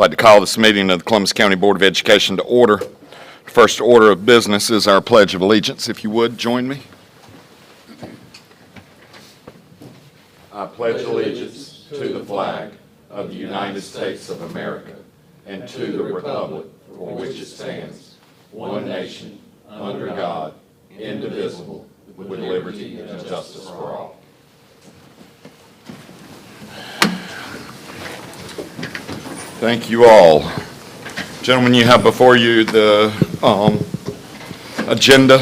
like to call this meeting of the Columbus County Board of Education to order. The first order of business is our Pledge of Allegiance. If you would, join me. I pledge allegiance to the flag of the United States of America and to the republic for which it stands, one nation, under God, indivisible, with liberty and justice for all. Thank you all. Gentlemen, you have before you the agenda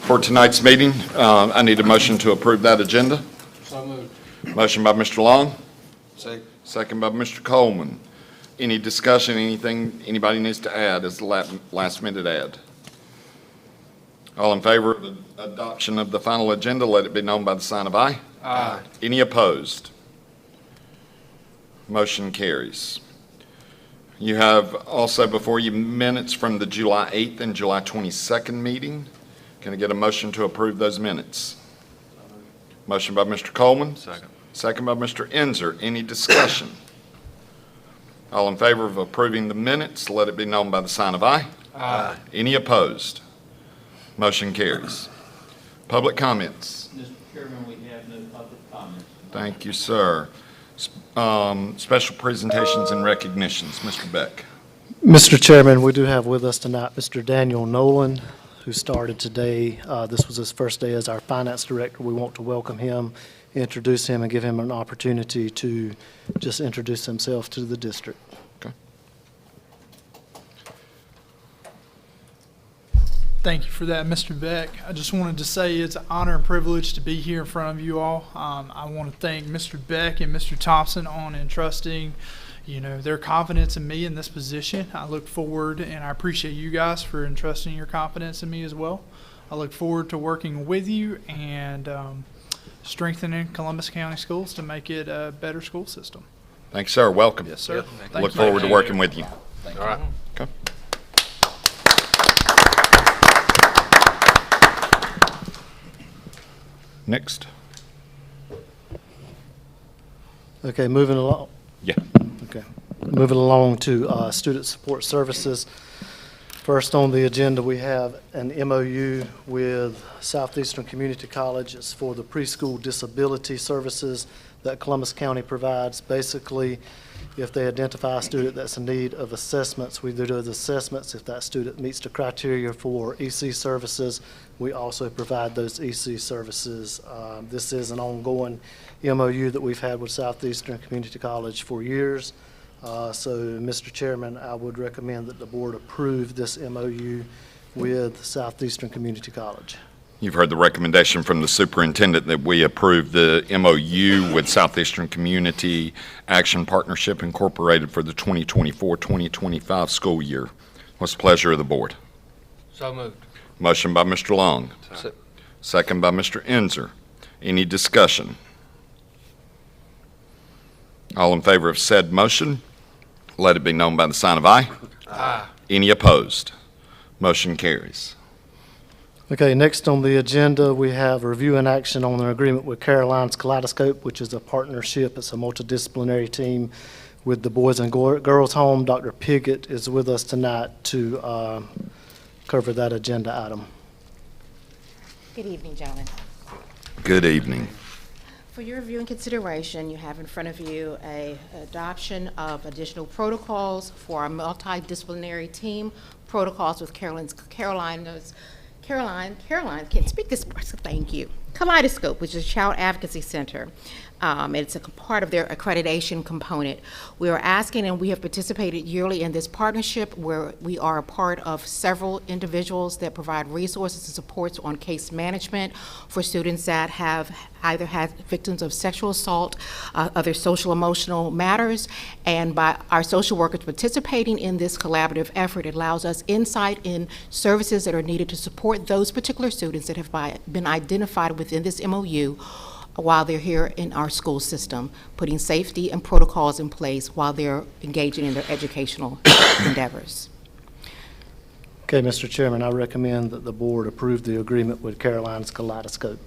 for tonight's meeting. I need a motion to approve that agenda. So moved. Motion by Mr. Long. Second. Second by Mr. Coleman. Any discussion, anything anybody needs to add as the last minute add? All in favor of the adoption of the final agenda, let it be known by the sign of aye. Aye. Any opposed? Motion carries. You have also before you minutes from the July 8th and July 22nd meeting. Can I get a motion to approve those minutes? Motion by Mr. Coleman. Second. Second by Mr. Enzer. Any discussion? All in favor of approving the minutes, let it be known by the sign of aye. Aye. Any opposed? Motion carries. Public comments. Mr. Chairman, we have no public comments. Thank you, sir. Special presentations and recognitions. Mr. Beck. Mr. Chairman, we do have with us tonight Mr. Daniel Nolan, who started today. This was his first day as our finance director. We want to welcome him, introduce him, and give him an opportunity to just introduce himself to the district. Okay. Thank you for that, Mr. Beck. I just wanted to say it's an honor and privilege to be here in front of you all. I want to thank Mr. Beck and Mr. Thompson on entrusting, their confidence in me in this position. I look forward, and I appreciate you guys for entrusting your confidence in me as well. I look forward to working with you and strengthening Columbus County schools to make it a better school system. Thanks, sir. Welcome. Yes, sir. Thank Look you. forward to working with you. All right. Okay. Next. Okay, moving along. Yeah. Okay, moving along to student support services. First on the agenda, we have an MOU with Southeastern Community College. It's for the preschool disability services that Columbus County provides. Basically, if they identify a student that's in need of assessments, we do those assessments. If that student meets the criteria for EC services, we also provide those EC services. This is an ongoing MOU that we've had with Southeastern Community College for years. So, Mr. Chairman, I would recommend that the board approve this MOU with Southeastern Community College. You've heard the recommendation from the superintendent that we approve the MOU with Southeastern Community Action Partnership Incorporated for the 2024-2025 school year. What's the pleasure of the board? So moved. Motion by Mr. Long. Second by Mr. Enzer. Any discussion? All in favor of said motion, let it be known by the sign of aye. Aye. Any opposed? Motion carries. Okay, next on the agenda, we have review and action on an agreement with Caroline's Kaleidoscope, which is a partnership. It's a multidisciplinary team with the Boys and Girls Home. Dr. Piggott is with us tonight to cover that agenda item. Good evening, gentlemen. Good evening. For your review and consideration, you have in front of you a adoption of additional protocols for our multidisciplinary team, protocols with Caroline, can't speak this, so thank you. Kaleidoscope, which is a Child Advocacy Center. It's a part of their accreditation component. We are asking, and we have participated yearly in this partnership where we are a part of several individuals that provide resources and supports on case management for students that have either had victims of sexual assault, other social emotional matters, and by our social workers participating in this collaborative effort, it allows us insight in services that are needed to support those particular students that have been identified within this MOU while they're here in our school system, putting safety and protocols in place while they're engaging in their educational endeavors. Okay, Mr. Chairman, I recommend that the board approve the agreement with Caroline's Kaleidoscope.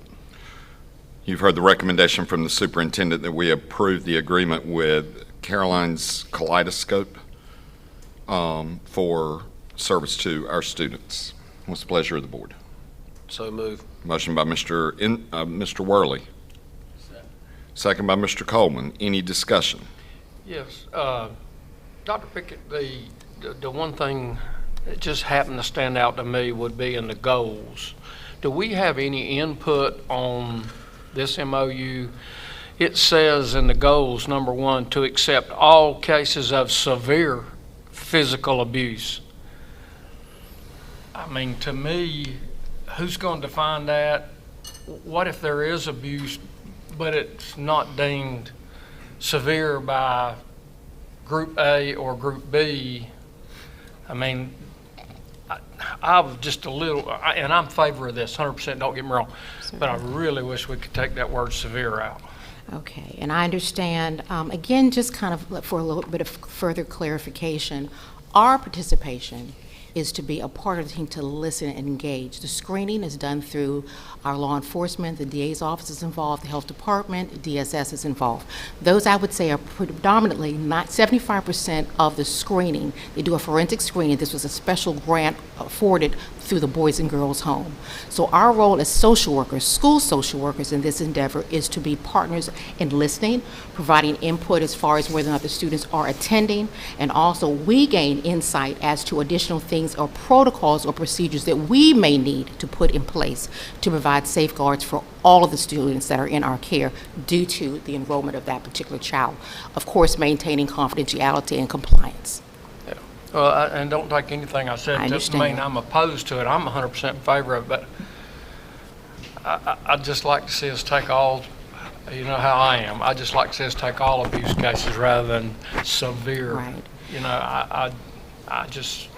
You've heard the recommendation from the superintendent that we approve the agreement with Caroline's Kaleidoscope. for service to our students. What's the pleasure of the board? So move. Motion by Mr. Worley. Second by Mr. Coleman. Any discussion? Yes, Dr. Pickett, the one thing that just happened to stand out to me would be in the goals. Do we have any input on this MOU? It says in the goals, number 1, to accept all cases of severe physical abuse. I mean, to me, who's going to define that? What if there is abuse, but it's not deemed severe by Group A or Group B? I mean, I'm just a little, and I'm in favor of this, 100%, don't get me wrong, but I really wish we could take that word severe out. Okay, and I understand, again, just kind of for a little bit of further clarification, our participation is to be a part of the team to listen and engage. The screening is done through our law enforcement, the DA's office is involved, the health department, DSS is involved. Those, I would say, are predominantly not 75% of the screening. They do a forensic screening. This was a special grant afforded through the Boys and Girls Home. So our role as social workers, school social workers in this endeavor, is to be partners in listening, providing input as far as whether or not the students are attending, and also we gain insight as to additional things or protocols or procedures that we may need to put in place to provide safeguards for all of the students that are in our care due to the enrollment of that particular child. Of course, maintaining confidentiality and compliance. Well, and don't take anything I said to mean I'm opposed to it. I'm 100% in favor of it, but I'd just like to see us take all, you know how I am, I'd just like to see us take all abuse cases rather than severe. Right. You know, I just...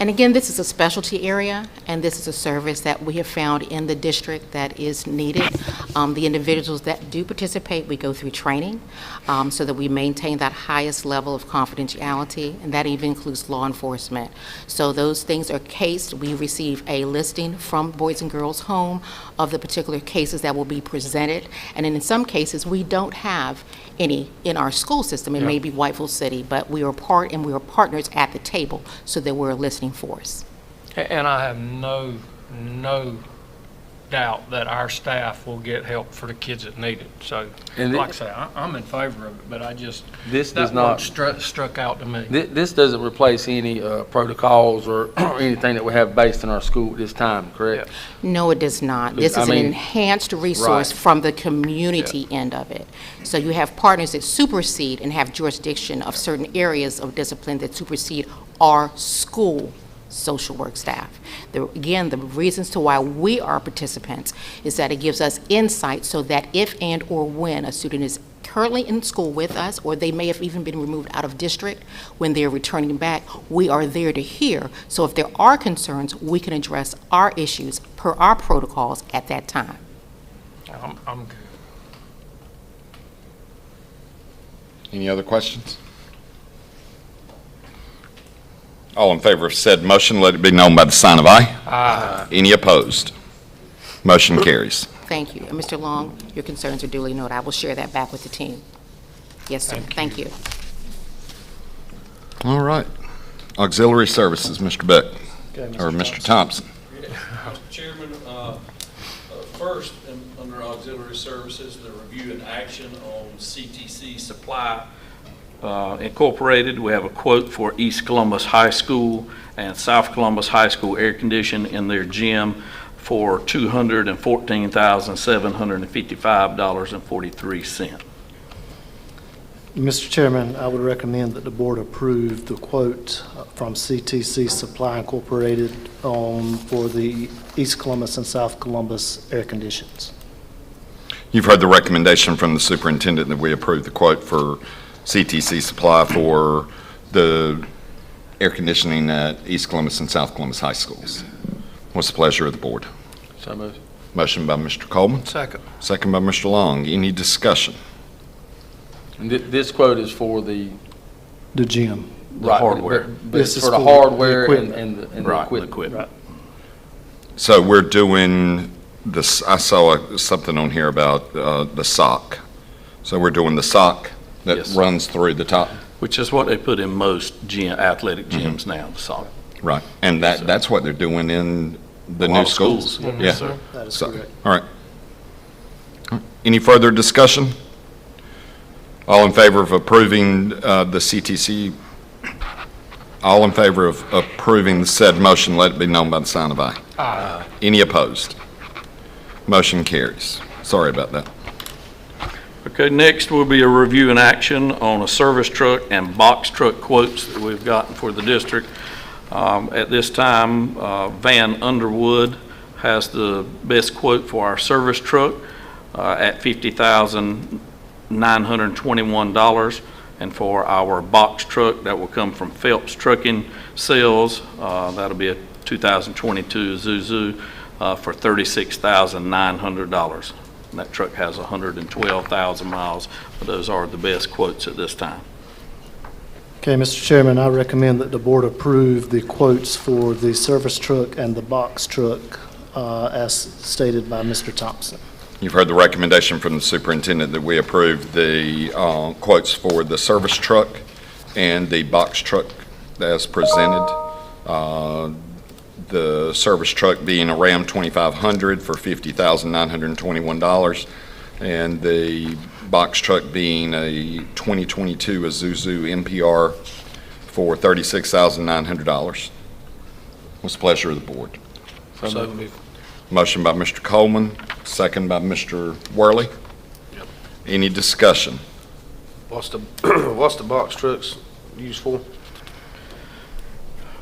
And again, this is a specialty area, and this is a service that we have found in the district that is needed. The individuals that do participate, we go through training so that we maintain that highest level of confidentiality, and that even includes law enforcement. So those things are cased. We receive a listing from Boys and Girls Home of the particular cases that will be presented, and in some cases, we don't have any in our school system. It may be Whiteville City, but we are part and we are partners at the table so that we're a listening force. And I have no doubt that our staff will get help for the kids that need it. So, And like I say, I'm in favor of it, but I just, This does that not, word struck out to me. this doesn't replace any protocols or anything that we have based in our school at this time, correct? No, it does not. This I is an mean, enhanced resource right. from the community end of it. So you have partners that supersede and have jurisdiction of certain areas of discipline that supersede our school social work staff. Again, the reasons to why we are participants is that it gives us insight so that if and or when a student is currently in school with us, or they may have even been removed out of district, when they're returning back, we are there to hear. So if there are concerns, we can address our issues per our protocols at that time. I'm good. Any other questions? All in favor of said motion, let it be known by the sign of aye. Aye. Any opposed? Motion carries. Thank you. And Mr. Long, your concerns are duly noted. I will share that back with the team. Yes, sir. Thank you. All right. Auxiliary Services, Mr. Beck, Okay, or Mr. Thompson. Mr. Chairman, first, under auxiliary services, the review and action on CTC Supply Incorporated. We have a quote for East Columbus High School and South Columbus High School air conditioning in their gym for $214,755.43. Mr. Chairman, I would recommend that the board approve the quote from CTC Supply Incorporated for the East Columbus and South Columbus air conditions. You've heard the recommendation from the superintendent that we approve the quote for CTC Supply for the air conditioning at East Columbus and South Columbus High Schools. What's the pleasure of the board? So moved. Motion by Mr. Coleman, Second. second by Mr. Long. Any discussion? And this quote is for the The gym. hardware. But This it's is for the for the hardware equipment. and the Right, equipment. Right. So we're doing this, I saw something on here about the sock. So we're doing the sock that Yes. runs through the top? which is what they put in most athletic gyms now, the soccer. Right, and that's what they're doing in the A lot new of schools. schools. Yeah. Yes, sir. That is So, correct. all right. Any further discussion? All in favor of approving the CTC? All in favor of approving the said motion, let it be known by the sign of aye. Aye. Any opposed? Motion carries. Sorry about that. Okay, next will be a review and action on a service truck and box truck quotes that we've gotten for the district. At this time, Van Underwood has the best quote for our service truck at $50,921. And for our box truck, that will come from Phelps Trucking Sales. That'll be a 2022 Isuzu for $36,900. And that truck has 112,000 miles, but those are the best quotes at this time. Okay, Mr. Chairman, I recommend that the board approve the quotes for the service truck and the box truck as stated by Mr. Thompson. You've heard the recommendation from the superintendent that we approve the quotes for the service truck and the box truck as presented. The service truck being a Ram 2500 for $50,921, and the box truck being a 2022 Isuzu MPR for $36,900. What's the pleasure of the board? So moved. Motion by Mr. Coleman, second by Mr. Worley. Yep. Any discussion? What's the, what's the box trucks used for?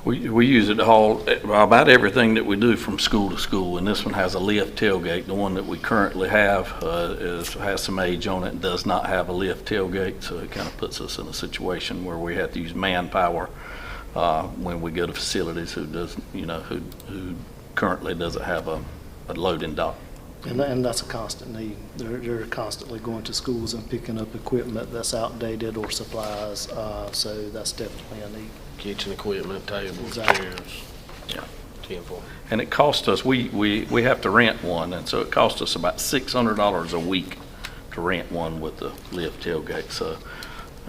We use it to haul about everything that we do from school to school, and this one has a lift tailgate. The one that we currently have has some age on it and does not have a lift tailgate, so it kind of puts us in a situation where we have to use manpower when we go to facilities who currently doesn't have a loading dock. And that's a constant need. They're constantly going to schools and picking up equipment that's outdated or supplies, so that's definitely a need. Kitchen equipment, tables, Exactly. chairs. Yeah. 10 for. And it costs us, we have to rent one, and so it costs us about $600 a week to rent one with the lift tailgate. So,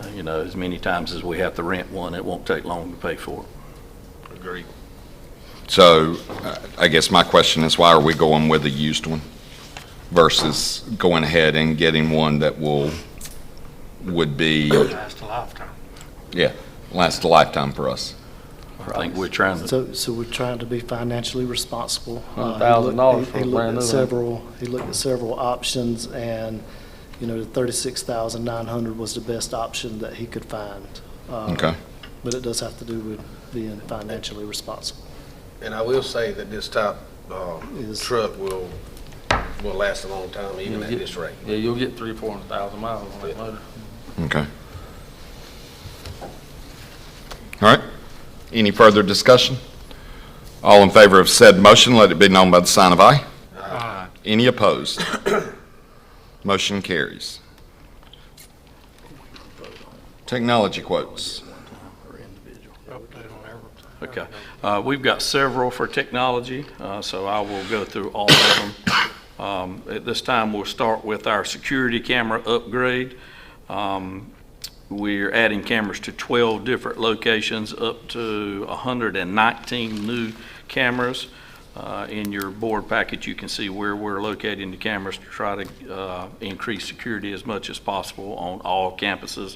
as many times as we have to rent one, it won't take long to pay for it. Agreed. So I guess my question is, why are we going with a used one versus going ahead and getting one that would be, Last a lifetime. last a lifetime for us? I think we're trying to, So we're trying to be financially responsible. $100,000 for a He looked brand at new several. He looked at several options, and the $36,900 was the best option that he could find. Okay. But it does have to do with being financially responsible. And I will say that this type Is- truck will last a long time, even at this rate. Yeah, you'll get 300,000-400,000 miles on that motor. Okay. All right. Any further discussion? All in favor of said motion, let it be known by the sign of aye. Aye. Any opposed? Motion carries. Technology quotes. Update on everything. okay. We've got several for technology, so I will go through all of them. At this time, we'll start with our security camera upgrade. We're adding cameras to 12 different locations, up to 119 new cameras. In your board package, you can see where we're locating the cameras to try to increase security as much as possible on all campuses.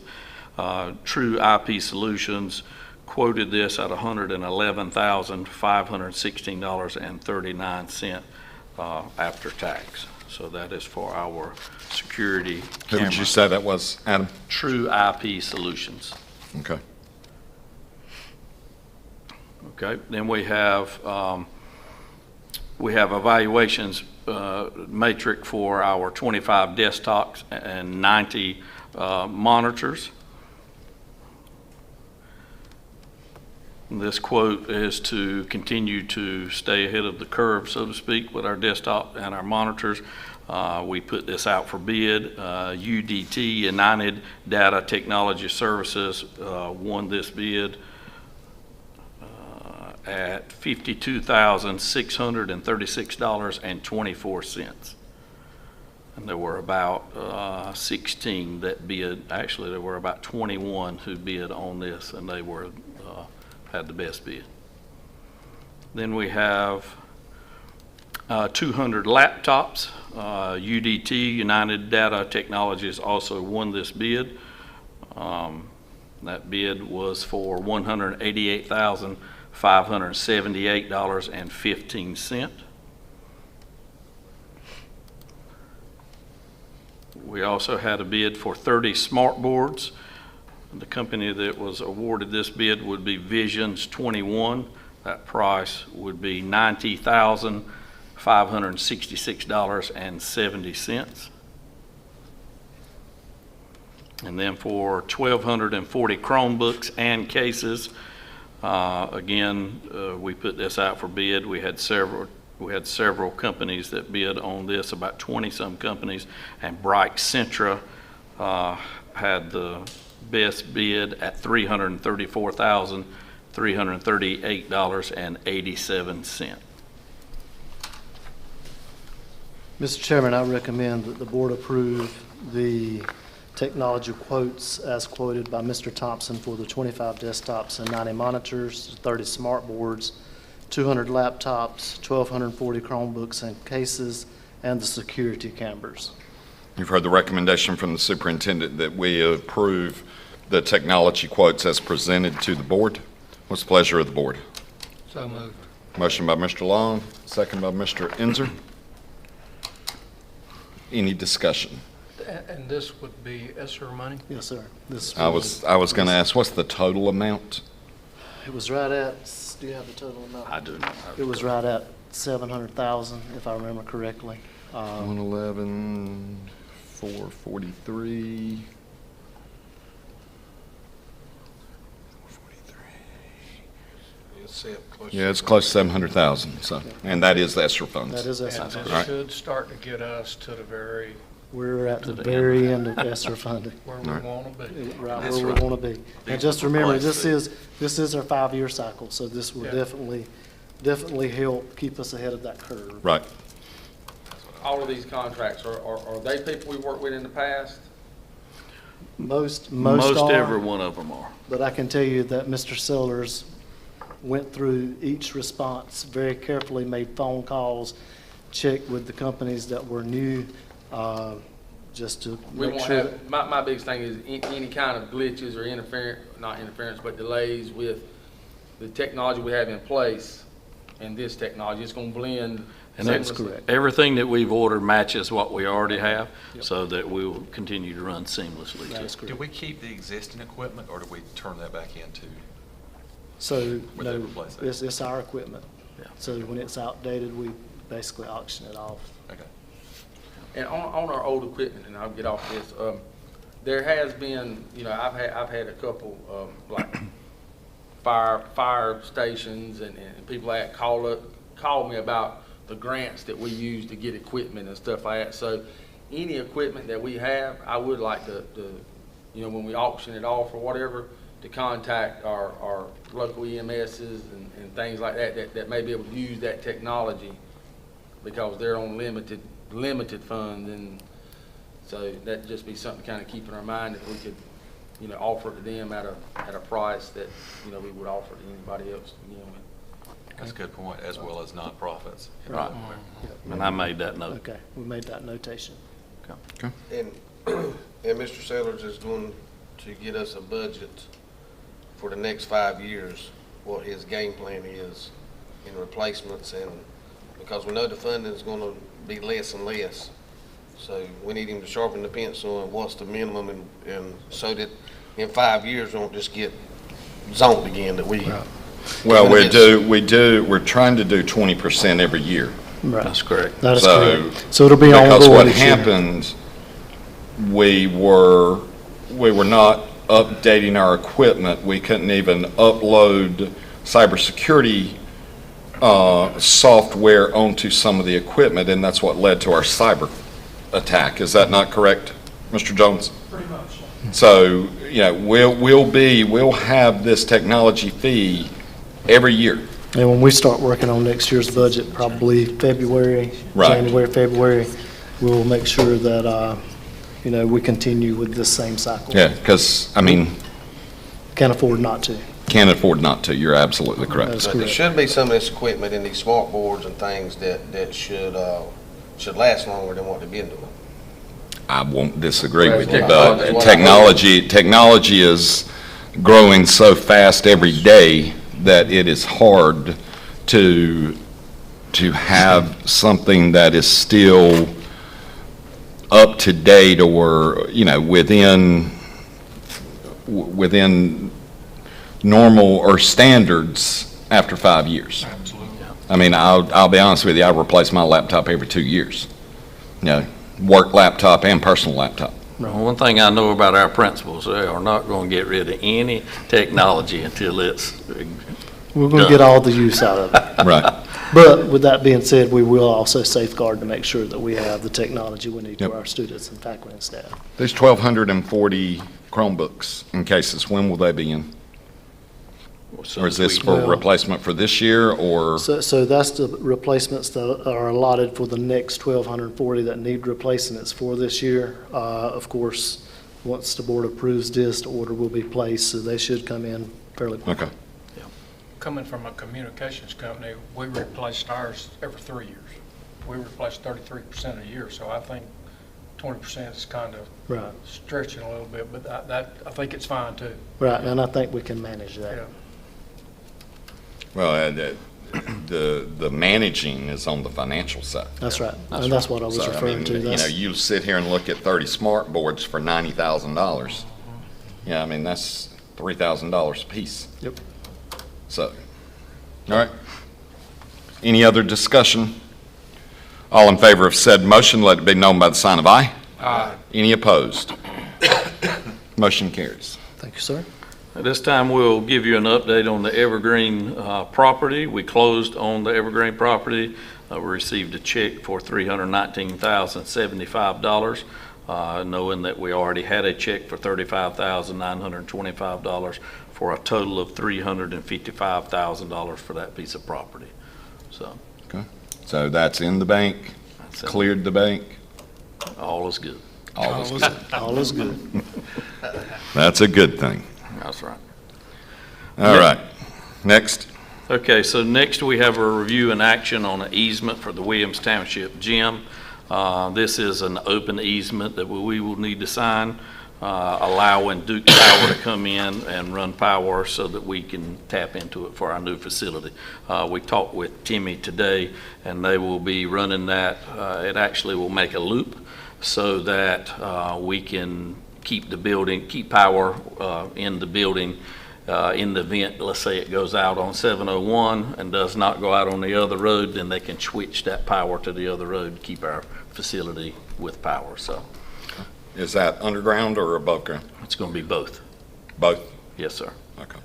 True IP Solutions quoted this at $111,516.39 after tax. So that is for our security Who camera. did you say that was, Adam? True IP Solutions. Okay. Okay, then we have evaluations matrix for our 25 desktops and 90 monitors. This quote is to continue to stay ahead of the curve, so to speak, with our desktop and our monitors. We put this out for bid. UDT, United Data Technology Services, won this bid at $52,636.24. And there were about 16 that bid. Actually, there were about 21 who bid on this, and they were had the best bid. Then we have 200 laptops. UDT, United Data Technologies, also won this bid. That bid was for $188,578.15. We also had a bid for 30 smart boards. The company that was awarded this bid would be Visions 21. That price would be $90,566.70. And then for 1,240 Chromebooks and cases, again, we put this out for bid. We had several companies that bid on this, about 20-some companies, and Bright Centra had the best bid at $334,338.87. Mr. Chairman, I recommend that the board approve the technology quotes as quoted by Mr. Thompson for the 25 desktops and 90 monitors, 30 smart boards, 200 laptops, 1,240 Chromebooks and cases, and the security cameras. You've heard the recommendation from the superintendent that we approve the technology quotes as presented to the board. What's the pleasure of the board? So moved. Motion by Mr. Long, second by Mr. Enzer. Any discussion? And this would be ESSER money? Yes, sir. This I was going to ask, what's the total amount? It was right at, do you have the total amount? I do not. It was right at 700,000, if I remember correctly. 111, 443. Yeah, it's close to 700,000, so, and that is ESSER funds. That is And ESSER. this Right. should start to get us to the very, We're at the very end of ESSER funding, where we Right. want to be. right That's where we right. want to be. And just remember, Place this is our 5-year cycle, so this will Yeah. definitely help keep us ahead of that curve. Right. All of these contracts, are they people we worked with in the past? Most Most every are, one of them are. but I can tell you that Mr. Sellers went through each response very carefully, made phone calls, checked with the companies that were new, just to We make won't sure. have, my biggest thing is any kind of glitches or not interference, but delays with the technology we have in place and this technology. It's going to blend. And that's seamlessly. correct. Everything that we've ordered matches what we already have, so that we will continue to run seamlessly. That is Do correct. we keep the existing equipment, or do we turn that back into? So, Where they no, replace that? it's our equipment. Yeah. So when it's outdated, we basically auction it off. Okay. And on our old equipment, and I'll get off this, there has been, I've had a couple, like fire stations and people that call me about the grants that we use to get equipment and stuff like that. So any equipment that we have, I would like to when we auction it off or whatever, to contact our local EMSs and things like that may be able to use that technology, because they're on limited funds, and so that'd just be something to kind of keep in our mind, that we could, offer to them at a price that, we would offer to anybody else to begin with. That's a good point, as well as nonprofits. Right. And I made that note. Okay, we made that notation. And, and Mr. Sellers is going to get us a budget for the next 5 years, what his game plan is in replacements, and because we know the funding is going to be less and less. So we need him to sharpen the pencil and what's the minimum, and so that in 5 years we won't just get zonked again, that we. Well, we're trying to do 20% every year. Right. That's correct. That is So- correct. So it'll be ongoing Because what each year. happened, we were not updating our equipment. We couldn't even upload cybersecurity software onto some of the equipment, and that's what led to our cyber attack. Is that not correct, Mr. Jones? Pretty much. So, we'll have this technology fee every year. And when we start working on next year's budget, probably February, Right. January, February, we'll make sure that, we continue with this same cycle. Yeah, because, I mean, Can't afford not to. can't afford not to. You're absolutely correct. That's But there correct. should be some of this equipment in these smart boards and things that should last longer than what they've been doing. I won't disagree with you, Technology. but technology is growing so fast every day that it is hard to have something that is still up to date or, within normal or standards after 5 years. Absolutely. I mean, I'll be honest with you, I replace my laptop every 2 years. Work laptop and personal laptop. One thing I know about our principals, they are not going to get rid of any technology until it's We're going to get all the use out of it. Right. But with that being said, we will also safeguard to make sure that we have the technology we need Yep. for our students and faculty and staff. There's 1,240 Chromebooks in cases. When will they be in? Or is this for Well- replacement for this year, or? So that's the replacements that are allotted for the next 1,240 that need replacing. It's for this year. Of course, once the board approves this, the order will be placed, so they should come in fairly quickly. Okay. Coming from a communications company, we replaced ours every 3 years. We replaced 33% a year, so I think 20% is kind of Right, stretching a little bit, but I think it's fine too. right, and I think we can manage Yeah. that. Well, the managing is on the financial side. That's right, and that's what I was So, referring to. That's- you sit here and look at 30 smart boards for $90,000. Yeah, I mean, that's $3,000 a piece. Yep. So, all right. Any other discussion? All in favor of said motion, let it be known by the sign of aye. Aye. Any opposed? Motion carries. Thank you, sir. At this time, we'll give you an update on the Evergreen property. We closed on the Evergreen property. We received a check for $319,075, knowing that we already had a check for $35,925 for a total of $355,000 for that piece of property. So So that's in the bank, that's it. cleared the bank. All is good. All is good. All is good. That's a good thing. That's right. All right. Next. Okay, so next we have a review and action on an easement for the Williams Township Gym. This is an open easement that we will need to sign, allowing Duke Power to come in and run power so that we can tap into it for our new facility. We talked with Timmy today, and they will be running that. It actually will make a loop so that we can keep the building, keep power in the building in the event, let's say it goes out on 701 and does not go out on the other road, then they can switch that power to the other road to keep our facility with power. So Is that underground or above ground? it's going to be both. Both? Yes, sir. Okay.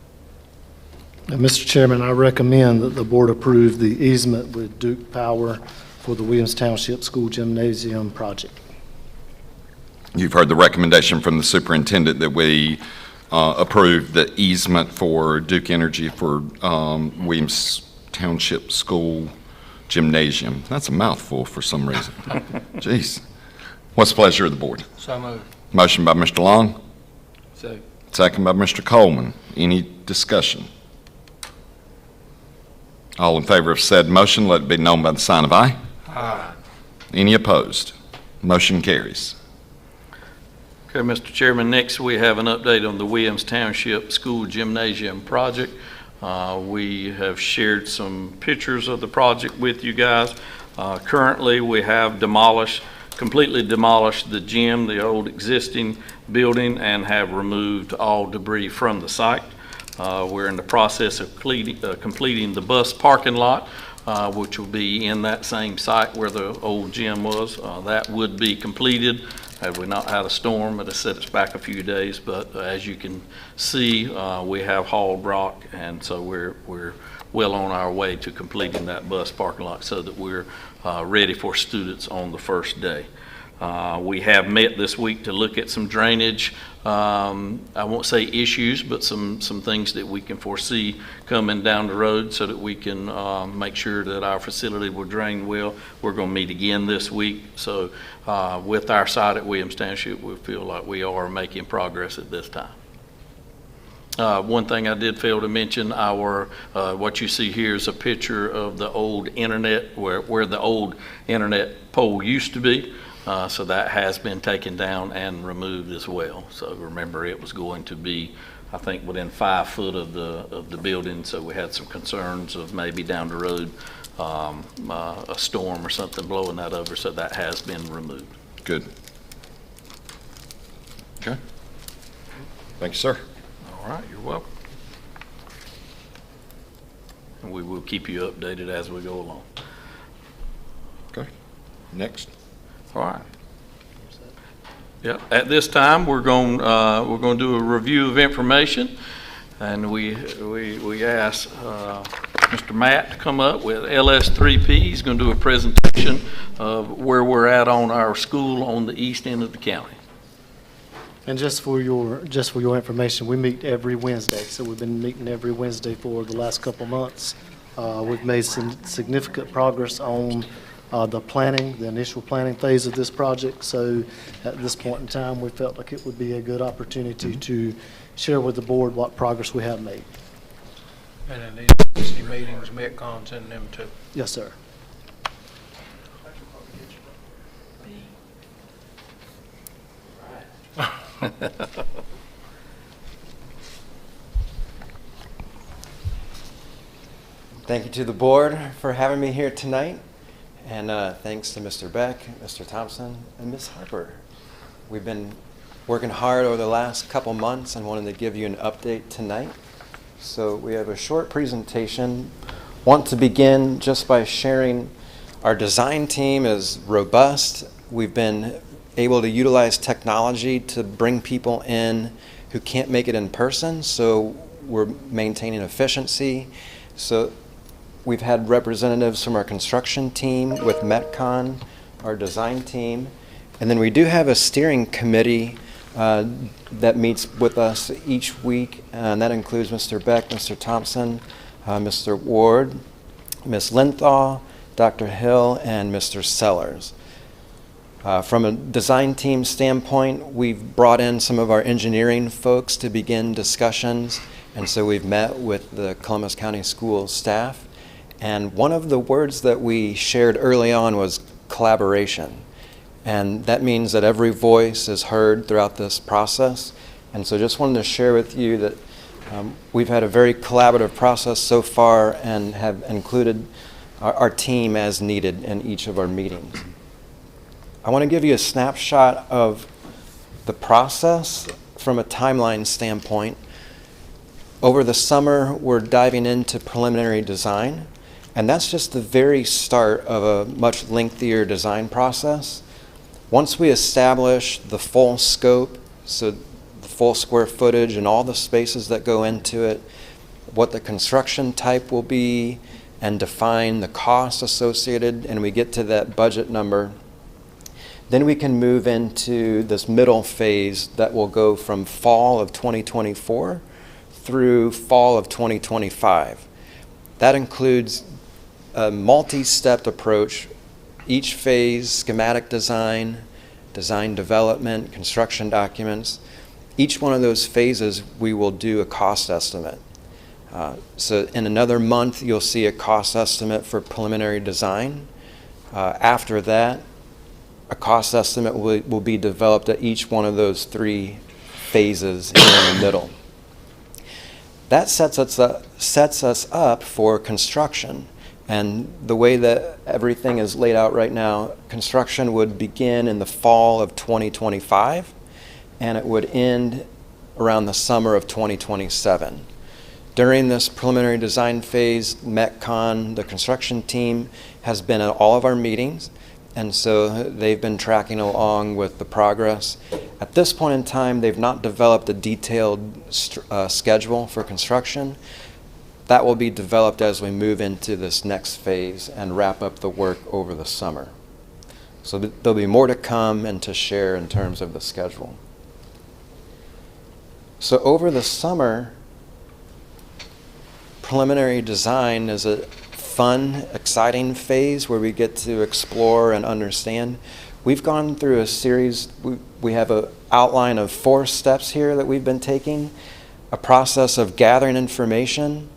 And Mr. Chairman, I recommend that the board approve the easement with Duke Power for the Williams Township School Gymnasium project. You've heard the recommendation from the superintendent that we approve the easement for Duke Energy for Williams Township School Gymnasium. That's a mouthful for some reason. Jeez. What's the pleasure of the board? So moved. Motion by Mr. Long, So, second by Mr. Coleman. Any discussion? All in favor of said motion, let it be known by the sign of aye. aye. Any opposed? Motion carries. Okay, Mr. Chairman, next we have an update on the Williams Township School Gymnasium project. We have shared some pictures of the project with you guys. Currently, we have completely demolished the gym, the old existing building, and have removed all debris from the site. We're in the process of completing the bus parking lot, which will be in that same site where the old gym was. That would be completed had we not had a storm. It has set us back a few days, but as you can see, we have hauled rock, and so we're well on our way to completing that bus parking lot so that we're ready for students on the first day. We have met this week to look at some drainage, I won't say issues, but some things that we can foresee coming down the road so that we can make sure that our facility will drain well. We're going to meet again this week. So with our side at Williams Township, we feel like we are making progress at this time. One thing I did fail to mention, what you see here is a picture of the old internet, where the old internet pole used to be. So that has been taken down and removed as well. So remember, it was going to be, I think, within 5 foot of the building. So we had some concerns of maybe down the road a storm or something blowing that over. So that has been removed. Good. Okay. Thank you, sir. All right, you're welcome. And we will keep you updated as we go along. Okay. Next. All right. Yep. At this time, we're going to do a review of information, and we ask Mr. Matt to come up with LS3P. He's going to do a presentation of where we're at on our school on the east end of the county. And just for your information, we meet every Wednesday. So we've been meeting every Wednesday for the last couple of months. We've made some significant progress on the initial planning phase of this project. So at this point in time, we felt like it would be a good opportunity to share with the board what progress we have made. And in these city meetings, Metcon's in them too. Yes, sir. Thank you to the board for having me here tonight, and thanks to Mr. Beck, Mr. Thompson, and Ms. Harper. We've been working hard over the last couple months and wanted to give you an update tonight. So we have a short presentation. Want to begin just by sharing our design team is robust. We've been able to utilize technology to bring people in who can't make it in person, so we're maintaining efficiency. So we've had representatives from our construction team with Metcon, our design team, and then we do have a steering committee that meets with us each week, and that includes Mr. Beck, Mr. Thompson, Mr. Ward, Ms. Linthal, Dr. Hill, and Mr. Sellers. From a design team standpoint, we've brought in some of our engineering folks to begin discussions, and so we've met with the Columbus County Schools staff. And one of the words that we shared early on was collaboration. And that means that every voice is heard throughout this process. And so just wanted to share with you that we've had a very collaborative process so far and have included our team as needed in each of our meetings. I want to give you a snapshot of the process from a timeline standpoint. Over the summer, we're diving into preliminary design, and that's just the very start of a much lengthier design process. Once we establish the full scope, so the full square footage and all the spaces that go into it, what the construction type will be, and define the costs associated, and we get to that budget number, then we can move into this middle phase that will go from fall of 2024 through fall of 2025. That includes a multi-step approach. Each phase, schematic design, design development, construction documents, each one of those phases we will do a cost estimate. So in another month you'll see a cost estimate for preliminary design. After that, a cost estimate will be developed at each one of those 3 phases in the middle. That sets us up for construction. And the way that everything is laid out right now, construction would begin in the fall of 2025, and it would end around the summer of 2027. During this preliminary design phase, Metcon, the construction team, has been at all of our meetings, and so they've been tracking along with the progress. At this point in time, they've not developed a detailed schedule for construction. That will be developed as we move into this next phase and wrap up the work over the summer. So there'll be more to come and to share in terms of the schedule. So over the summer, preliminary design is a fun, exciting phase where we get to explore and understand. We've gone through a series, we have an outline of 4 steps here that we've been taking, a process of gathering information.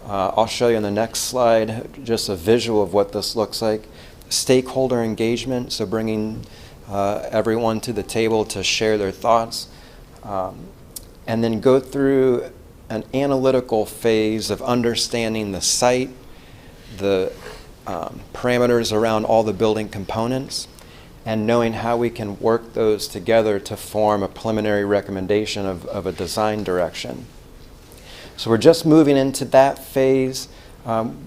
I'll show you in the next slide just a visual of what this looks like. Stakeholder engagement, so bringing everyone to the table to share their thoughts. And then go through an analytical phase of understanding the site, the parameters around all the building components, and knowing how we can work those together to form a preliminary recommendation of a design direction. So we're just moving into that phase.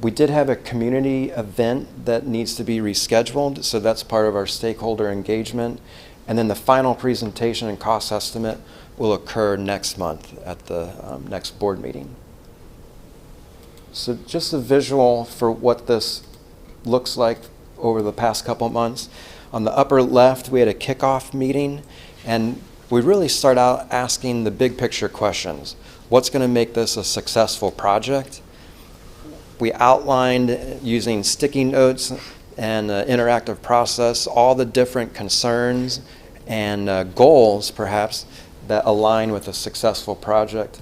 We did have a community event that needs to be rescheduled, so that's part of our stakeholder engagement. And then the final presentation and cost estimate will occur next month at the next board meeting. So just a visual for what this looks like over the past couple months. On the upper left, we had a kickoff meeting, and we really start out asking the big picture questions. What's going to make this a successful project? We outlined using sticky notes and an interactive process all the different concerns and goals, perhaps, that align with a successful project.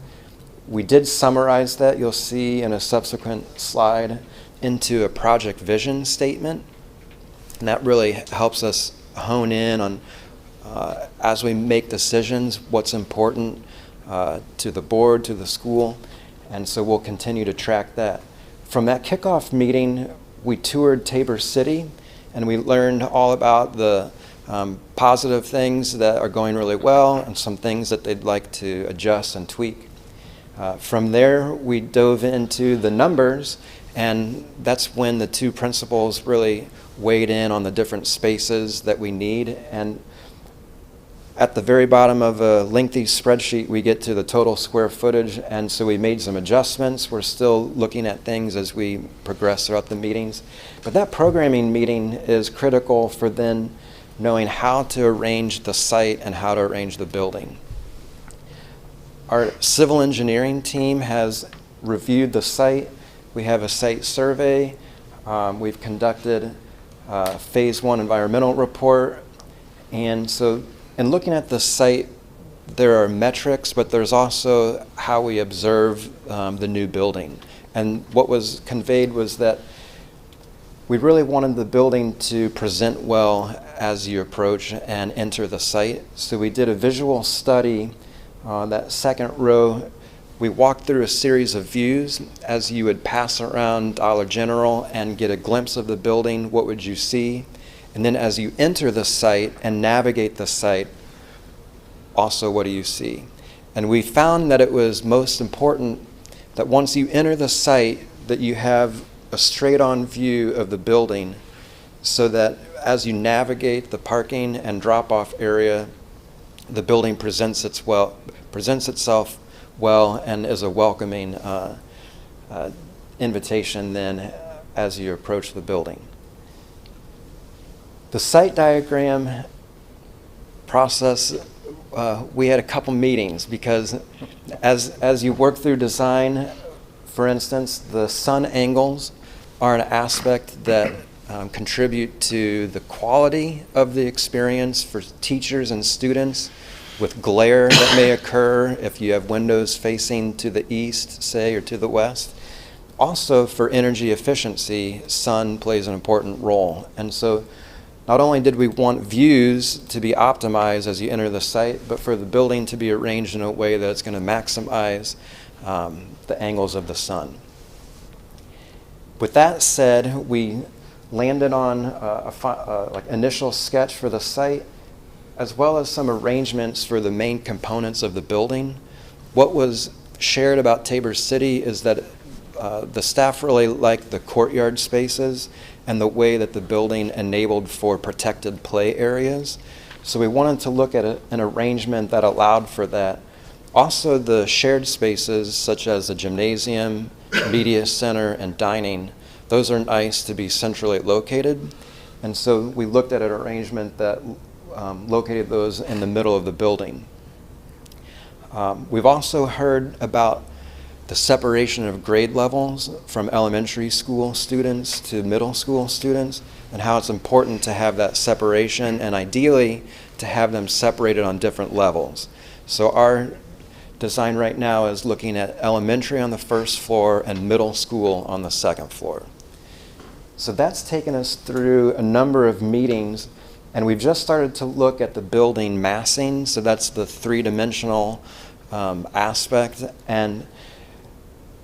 We did summarize that, you'll see in a subsequent slide, into a project vision statement. And that really helps us hone in on, as we make decisions, what's important to the board, to the school. And so we'll continue to track that. From that kickoff meeting, we toured Tabor City, and we learned all about the positive things that are going really well and some things that they'd like to adjust and tweak. From there, we dove into the numbers, and that's when the 2 principals really weighed in on the different spaces that we need. And at the very bottom of a lengthy spreadsheet, we get to the total square footage, and so we made some adjustments. We're still looking at things as we progress throughout the meetings. But that programming meeting is critical for then knowing how to arrange the site and how to arrange the building. Our civil engineering team has reviewed the site. We have a site survey. We've conducted a phase 1 environmental report. And so in looking at the site, there are metrics, but there's also how we observe the new building. And what was conveyed was that we really wanted the building to present well as you approach and enter the site. So we did a visual study. That second row, we walked through a series of views. As you would pass around Dollar General and get a glimpse of the building, what would you see? And then as you enter the site and navigate the site, also what do you see? And we found that it was most important that once you enter the site, that you have a straight-on view of the building, so that as you navigate the parking and drop-off area, the building presents itself well and is a welcoming invitation then as you approach the building. The site diagram process, we had a couple meetings because as you work through design, for instance, the sun angles are an aspect that contribute to the quality of the experience for teachers and students, with glare that may occur if you have windows facing to the east, say, or to the west. Also, for energy efficiency, sun plays an important role. And so not only did we want views to be optimized as you enter the site, but for the building to be arranged in a way that it's going to maximize the angles of the sun. With that said, we landed on like initial sketch for the site, as well as some arrangements for the main components of the building. What was shared about Tabor City is that the staff really liked the courtyard spaces and the way that the building enabled for protected play areas. So we wanted to look at an arrangement that allowed for that. Also, the shared spaces such as the gymnasium, media center, and dining, those are nice to be centrally located. And so we looked at an arrangement that located those in the middle of the building. We've also heard about the separation of grade levels from elementary school students to middle school students, and how it's important to have that separation, and ideally to have them separated on different levels. So our design right now is looking at elementary on the first floor and middle school on the second floor. So that's taken us through a number of meetings, and we've just started to look at the building massing. So that's the three-dimensional aspect. And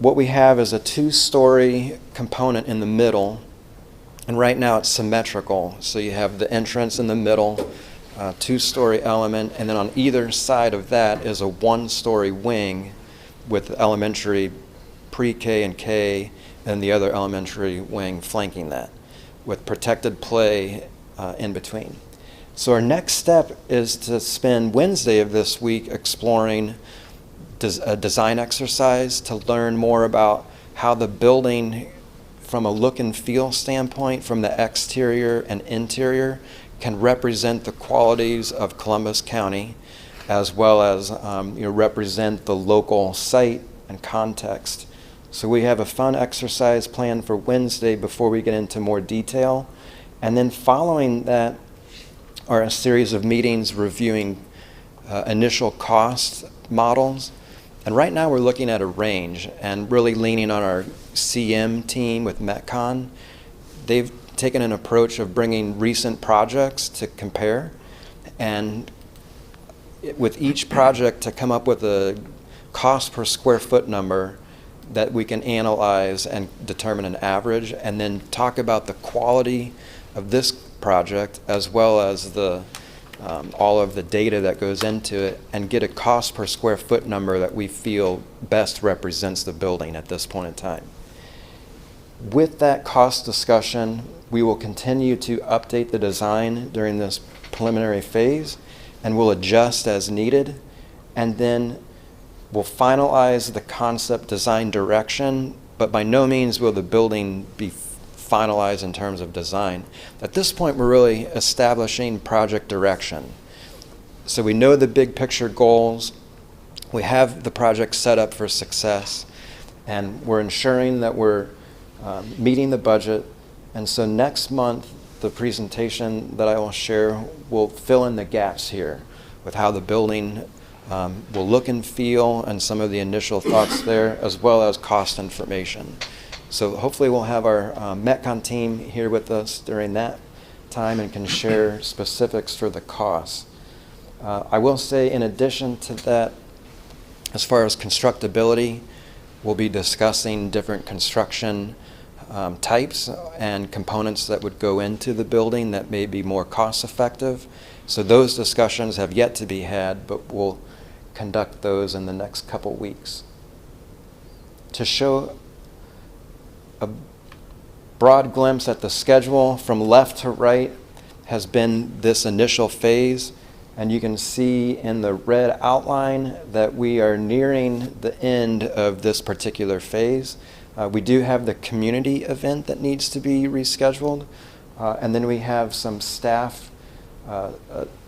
what we have is a two-story component in the middle, and right now it's symmetrical. So you have the entrance in the middle, two-story element, and then on either side of that is a one-story wing with elementary, pre-K and K, and the other elementary wing flanking that, with protected play in between. So our next step is to spend Wednesday of this week exploring a design exercise to learn more about how the building, from a look and feel standpoint, from the exterior and interior, can represent the qualities of Columbus County, as well as represent the local site and context. So we have a fun exercise planned for Wednesday before we get into more detail. And then following that are a series of meetings reviewing initial cost models. And right now we're looking at a range and really leaning on our CM team with Metcon. They've taken an approach of bringing recent projects to compare, and with each project to come up with a cost per square foot number that we can analyze and determine an average, and then talk about the quality of this project as well as the all of the data that goes into it, and get a cost per square foot number that we feel best represents the building at this point in time. With that cost discussion, we will continue to update the design during this preliminary phase, and we'll adjust as needed, and then we'll finalize the concept design direction, but by no means will the building be finalized in terms of design. At this point, we're really establishing project direction. So we know the big picture goals, we have the project set up for success, and we're ensuring that we're meeting the budget. And so next month, the presentation that I will share will fill in the gaps here with how the building will look and feel, and some of the initial thoughts there, as well as cost information. So hopefully we'll have our Metcon team here with us during that time and can share specifics for the costs. I will say, in addition to that, as far as constructability, we'll be discussing different construction types and components that would go into the building that may be more cost effective. So those discussions have yet to be had, but we'll conduct those in the next couple weeks. To show a broad glimpse at the schedule from left to right has been this initial phase, and you can see in the red outline that we are nearing the end of this particular phase. We do have the community event that needs to be rescheduled, and then we have some staff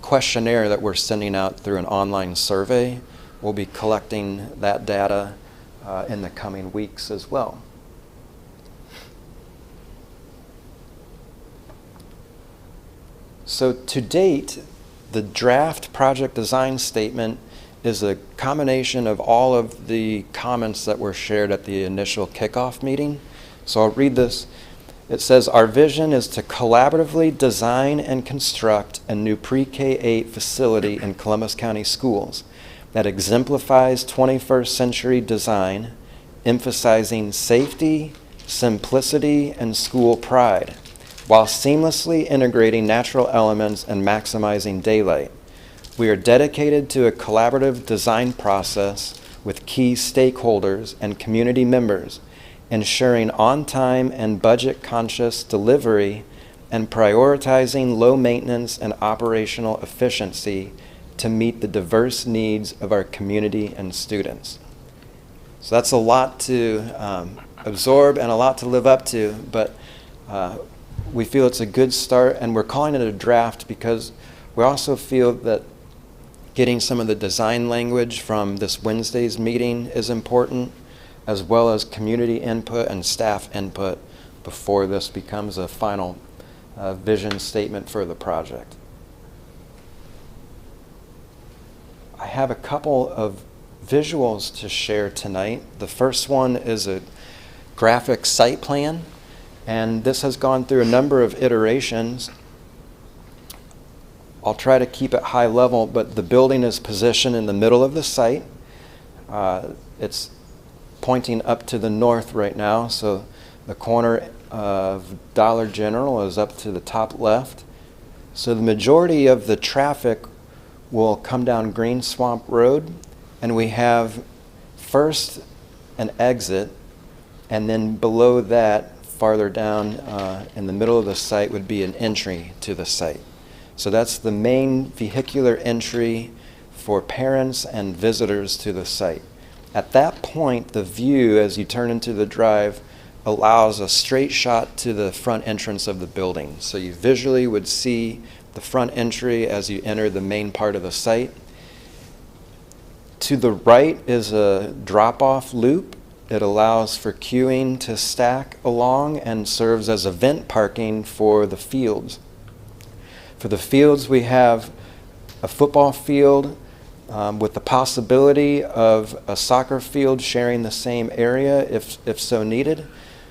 questionnaire that we're sending out through an online survey. We'll be collecting that data in the coming weeks as well. So to date, the draft project design statement is a combination of all of the comments that were shared at the initial kickoff meeting. So I'll read this. It says, "Our vision is to collaboratively design and construct a new pre-K-8 facility in Columbus County schools that exemplifies 21st century design, emphasizing safety, simplicity, and school pride, while seamlessly integrating natural elements and maximizing daylight. We are dedicated to a collaborative design process with key stakeholders and community members, ensuring on-time and budget-conscious delivery and prioritizing low maintenance and operational efficiency to meet the diverse needs of our community and students." So that's a lot to absorb and a lot to live up to, but we feel it's a good start, and we're calling it a draft because we also feel that getting some of the design language from this Wednesday's meeting is important, as well as community input and staff input before this becomes a final vision statement for the project. I have a couple of visuals to share tonight. The first one is a graphic site plan, and this has gone through a number of iterations. I'll try to keep it high level, but the building is positioned in the middle of the site. It's pointing up to the north right now, so the corner of Dollar General is up to the top left. So the majority of the traffic will come down Green Swamp Road, and we have first an exit, and then below that, farther down in the middle of the site, would be an entry to the site. So that's the main vehicular entry for parents and visitors to the site. At that point, the view as you turn into the drive allows a straight shot to the front entrance of the building. So you visually would see the front entry as you enter the main part of the site. To the right is a drop-off loop. It allows for queuing to stack along and serves as event parking for the fields. For the fields, we have a football field with the possibility of a soccer field sharing the same area if so needed.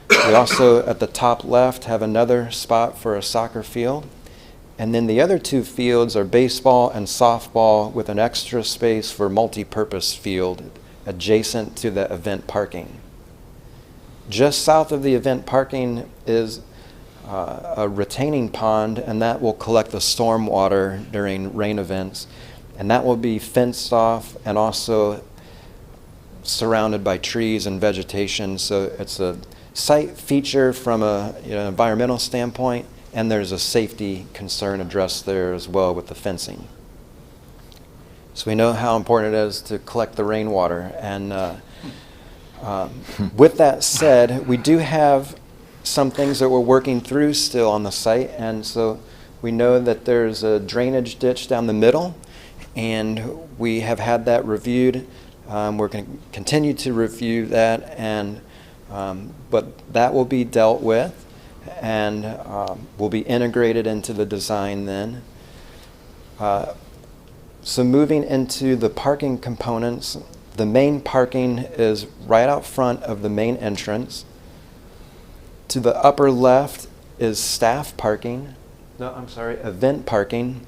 We also, at the top left, have another spot for a soccer field. And then the other two fields are baseball and softball with an extra space for multi-purpose field adjacent to the event parking. Just south of the event parking is a retaining pond, and that will collect the storm water during rain events. And that will be fenced off and also surrounded by trees and vegetation. So it's a site feature from an environmental standpoint, and there's a safety concern addressed there as well with the fencing. So we know how important it is to collect the rainwater. And with that said, we do have some things that we're working through still on the site. And so we know that there's a drainage ditch down the middle, and we have had that reviewed. We're going to continue to review that, and but that will be dealt with and will be integrated into the design then. So moving into the parking components, the main parking is right out front of the main entrance. To the upper left is staff parking. No, I'm sorry, event parking.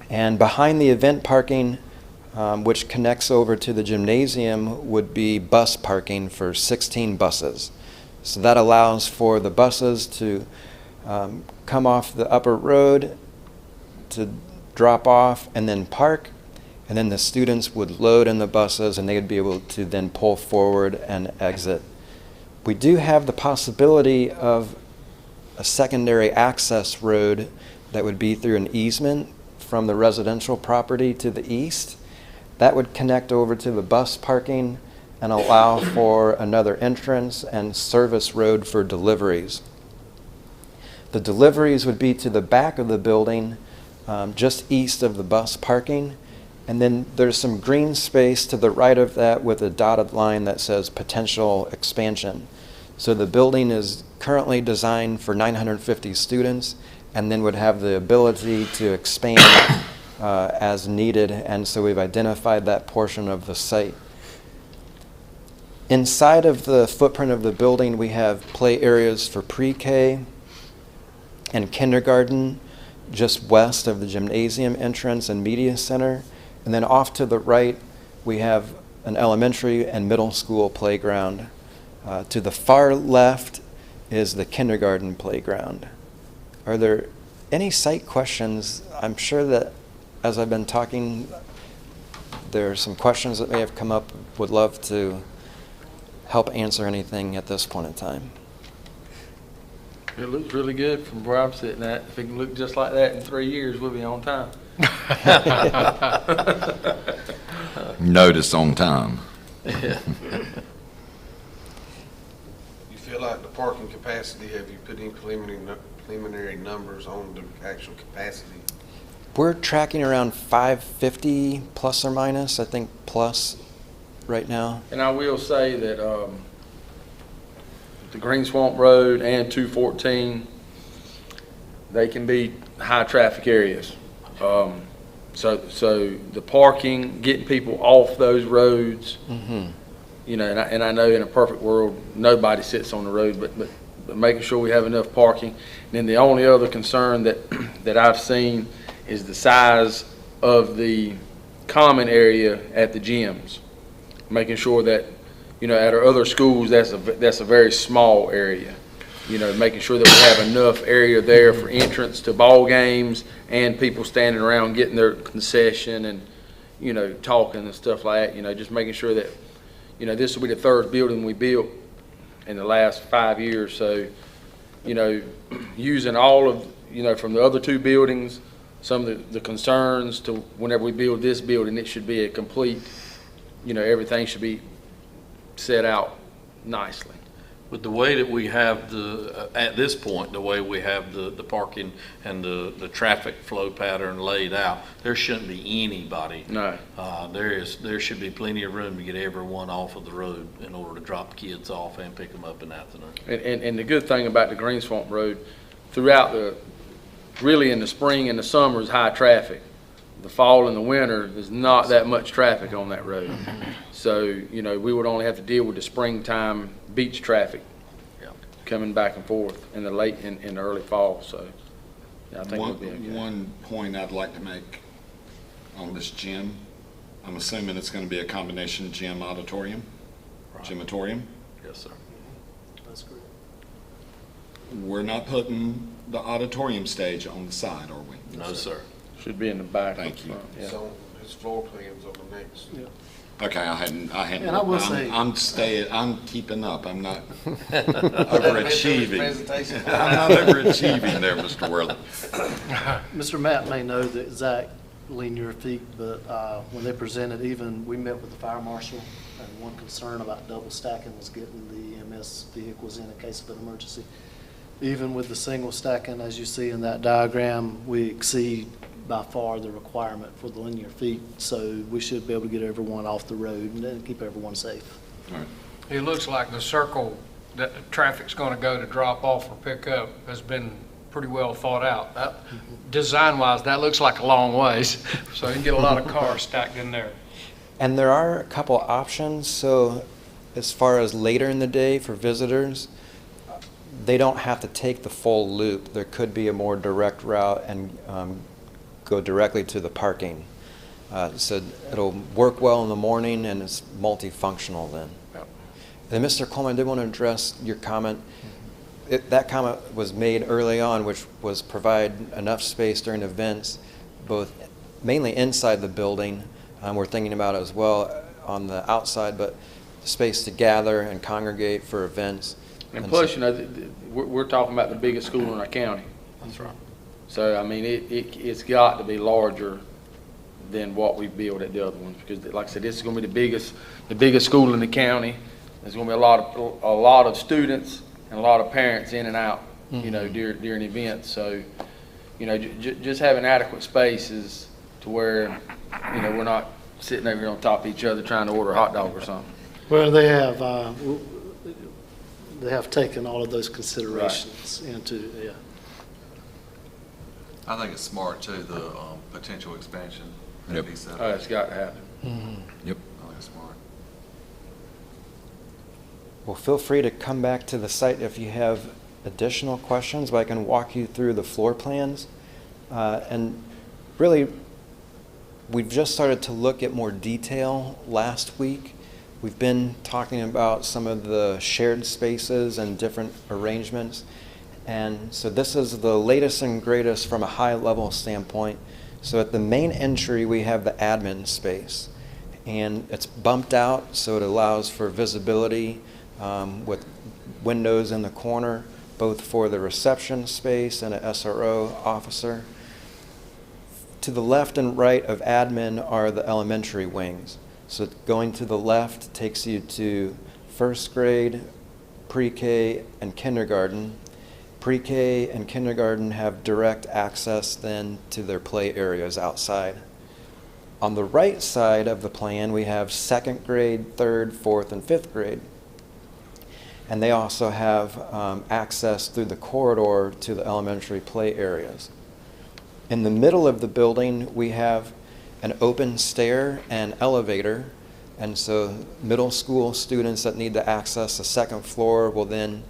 And behind the event parking, which connects over to the gymnasium, would be bus parking for 16 buses. So that allows for the buses to come off the upper road, to drop off and then park, and then the students would load in the buses and they would be able to then pull forward and exit. We do have the possibility of a secondary access road that would be through an easement from the residential property to the east. That would connect over to the bus parking and allow for another entrance and service road for deliveries. The deliveries would be to the back of the building, just east of the bus parking. And then there's some green space to the right of that with a dotted line that says potential expansion. So the building is currently designed for 950 students and then would have the ability to expand as needed. And so we've identified that portion of the site. Inside of the footprint of the building, we have play areas for pre-K and kindergarten just west of the gymnasium entrance and media center. And then off to the right, we have an elementary and middle school playground. To the far left is the kindergarten playground. Are there any site questions? I'm sure that as I've been talking, there are some questions that may have come up. Would love to help answer anything at this point in time. It looks really good from where I'm sitting at. If it can look just like that in 3 years, we'll be on time. Notice on time. You feel like the parking capacity, have you put any preliminary numbers on the actual capacity? We're tracking around 550 plus or minus, I think plus right now. And I will say that the Green Swamp Road and 214, they can be high traffic areas. So the parking, getting people off those roads, you know, and I know in a perfect world, nobody sits on the road, but making sure we have enough parking. And then the only other concern that I've seen is the size of the common area at the gyms. Making sure that, you know, at our other schools, that's a very small area. You know, making sure that we have enough area there for entrance to ball games and people standing around getting their concession and, you know, talking and stuff like that. You know, just making sure that, you know, this will be the third building we built in the last 5 years. So, you know, using all of, you know, from the other two buildings, some of the concerns to whenever we build this building, it should be a complete, you know, everything should be set out nicely. With the way that we have at this point, the way we have the parking and the traffic flow pattern laid out, there shouldn't be anybody. No. There should be plenty of room to get everyone off of the road in order to drop kids off and pick them up in the afternoon. And the good thing about the Green Swamp Road, throughout really in the spring and the summer is high traffic. The fall and the winter, there's not that much traffic on that road. So, you know, we would only have to deal with the springtime beach traffic coming back and forth in the in the early fall. So, yeah, I think we'll be okay. One point I'd like to make on this gym, I'm assuming it's going to be a combination gym auditorium, gymatorium. Yes, sir. That's great. We're not putting the auditorium stage on the side, are we? No, sir. Should be in the back. Thank you. Yeah. So his floor plans on the next. Yeah. Okay, I hadn't. And I will say- I'm keeping up. I'm not overachieving. Presentation. I'm not overachieving there, Mr. Worley. Mr. Matt may know the exact linear feet, but when they presented, we met with the fire marshal, and one concern about double stacking was getting the EMS vehicles in case of an emergency. Even with the single stacking, as you see in that diagram, we exceed by far the requirement for the linear feet, so we should be able to get everyone off the road and then keep everyone safe. All right. It looks like the circle that the traffic's going to go to drop off or pick up has been pretty well thought out. That, design-wise, that looks like a long ways, so you can get a lot of cars stacked in there. And there are a couple options. So as far as later in the day for visitors, they don't have to take the full loop. There could be a more direct route and go directly to the parking. So it'll work well in the morning and it's multifunctional then. Yep. And Mr. Coleman, I did want to address your comment. That comment was made early on, which was provide enough space during events, both mainly inside the building. We're thinking about it as well on the outside, but space to gather and congregate for events. And plus, you know, we're talking about the biggest school in our county. That's right. So, I mean, it's got to be larger than what we built at the other ones, because like I said, this is going to be the biggest school in the county. There's going to be a lot of students and a lot of parents in and out, you know, during events. So, you know, just having adequate spaces to where, you know, we're not sitting over here on top of each other trying to order a hot dog or something. Well, they have taken all of those considerations into, yeah. I think it's smart too, the potential expansion. that he said. Oh, it's got to happen. Yep. I think it's smart. Well, feel free to come back to the site if you have additional questions, but I can walk you through the floor plans. And really, we've just started to look at more detail last week. We've been talking about some of the shared spaces and different arrangements. And so this is the latest and greatest from a high-level standpoint. So at the main entry, we have the admin space. And it's bumped out, so it allows for visibility with windows in the corner, both for the reception space and an SRO officer. To the left and right of admin are the elementary wings. So going to the left takes you to first grade, pre-K, and kindergarten. Pre-K and kindergarten have direct access then to their play areas outside. On the right side of the plan, we have second grade, third, fourth, and fifth grade. And they also have access through the corridor to the elementary play areas. In the middle of the building, we have an open stair and elevator. And so middle school students that need to access the second floor will then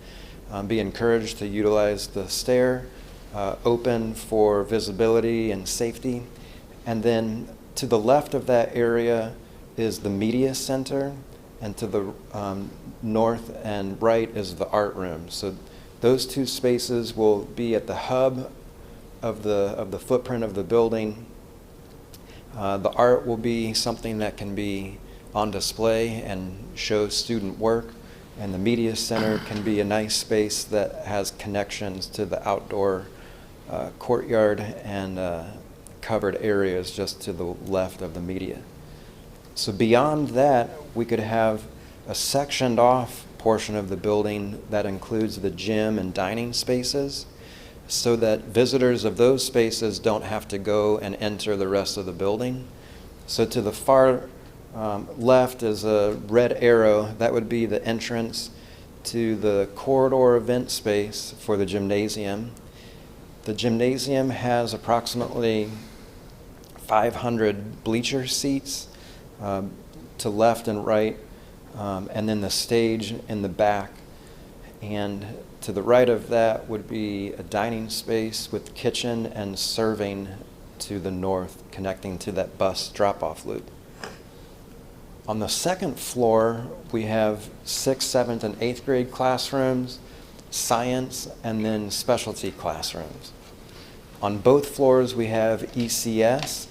be encouraged to utilize the stair, open for visibility and safety. And then to the left of that area is the media center, and to the north and right is the art room. So those two spaces will be at the hub of the footprint of the building. The art will be something that can be on display and show student work, and the media center can be a nice space that has connections to the outdoor courtyard and covered areas just to the left of the media. So beyond that, we could have a sectioned off portion of the building that includes the gym and dining spaces, so that visitors of those spaces don't have to go and enter the rest of the building. So to the far left is a red arrow. That would be the entrance to the corridor event space for the gymnasium. The gymnasium has approximately 500 bleacher seats to left and right, and then the stage in the back. And to the right of that would be a dining space with kitchen and serving to the north, connecting to that bus drop-off loop. On the second floor, we have 6th, 7th, and 8th grade classrooms, science, and then specialty classrooms. On both floors, we have ECS,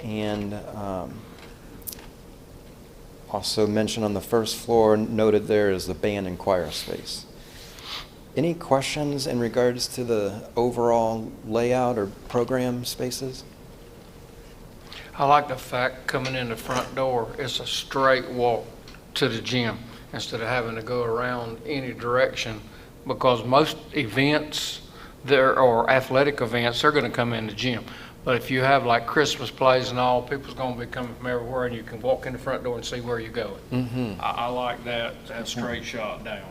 and also mentioned on the first floor, noted there is the band and choir space. Any questions in regards to the overall layout or program spaces? I like the fact coming in the front door, it's a straight walk to the gym instead of having to go around any direction, because most events there or athletic events, they're going to come in the gym. But if you have like Christmas plays and all, people's going to be coming from everywhere, and you can walk in the front door and see where you're going. Mm-hmm. I like that straight shot down.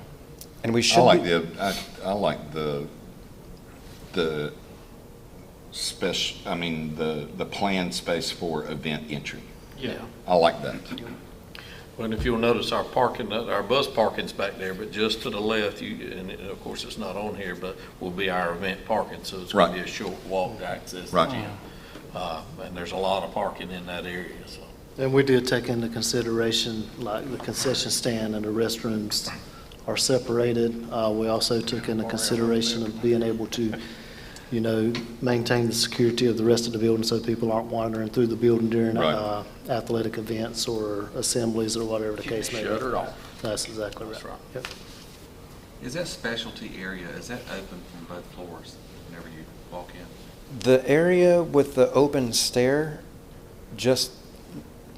And we should I like the special, the planned space for event entry. Yeah. I like that. Well, if you'll notice, our parking, our bus parking's back there, but just to the left, and of course, it's not on here, but will be our event parking, so it's going to be a short walk to access the gym. And there's a lot of parking in that area, so. And we did take into consideration, like the concession stand and the restrooms are separated. We also took into consideration of being able to, maintain the security of the rest of the building so people aren't wandering through the building during athletic events or assemblies or whatever the case may be. Shut it off. That's exactly right. That's right. Yep. Is that specialty area, is that open from both floors whenever you walk in? The area with the open stair, just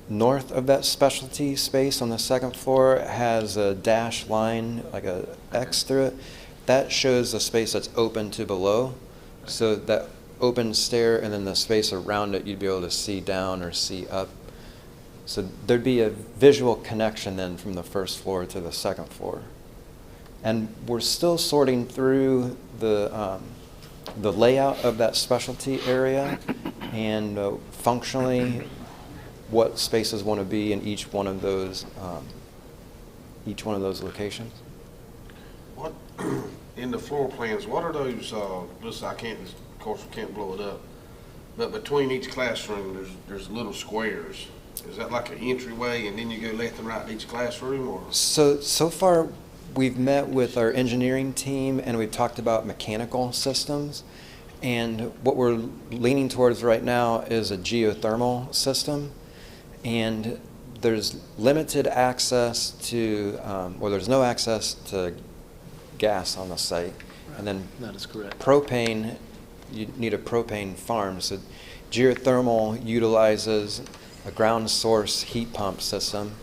north of that specialty space on the second floor, has a dashed line, like a X through it. That shows the space that's open to below. So that open stair and then the space around it, you'd be able to see down or see up. So there'd be a visual connection then from the first floor to the second floor. And we're still sorting through the layout of that specialty area and functionally what spaces want to be in each one of those locations. What, in the floor plans, what are those, listen, of course, we can't blow it up, but between each classroom, there's little squares. Is that like an entryway and then you go left and right in each classroom, or? So far, we've met with our engineering team and we've talked about mechanical systems. And what we're leaning towards right now is a geothermal system. And there's limited access to, or there's no access to gas on the site. Right. And then That is correct. propane, you need a propane farm. So geothermal utilizes a ground source heat pump system.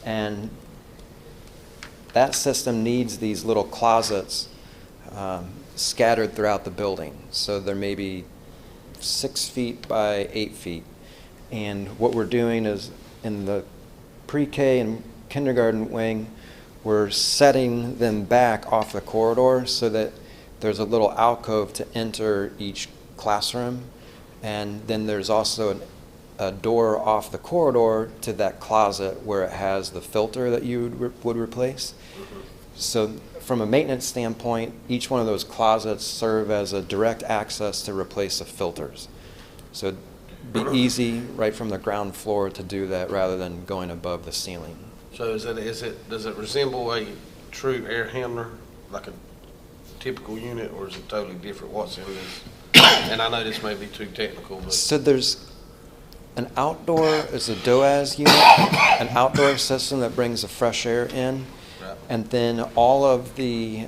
And that system needs these little closets scattered throughout the building. So there may be 6 feet by 8 feet. And what we're doing is in the pre-K and kindergarten wing, we're setting them back off the corridor so that there's a little alcove to enter each classroom. And then there's also a door off the corridor to that closet where it has the filter that you would replace. So from a maintenance standpoint, each one of those closets serve as a direct access to replace the filters. So it'd be easy right from the ground floor to do that rather than going above the ceiling. So does it resemble a true air handler, like a typical unit, or is it totally different? What's in this? And I know this may be too technical, but. So there's an outdoor, it's a DOAS unit, an outdoor system that brings the fresh air in. Right. And then all of the,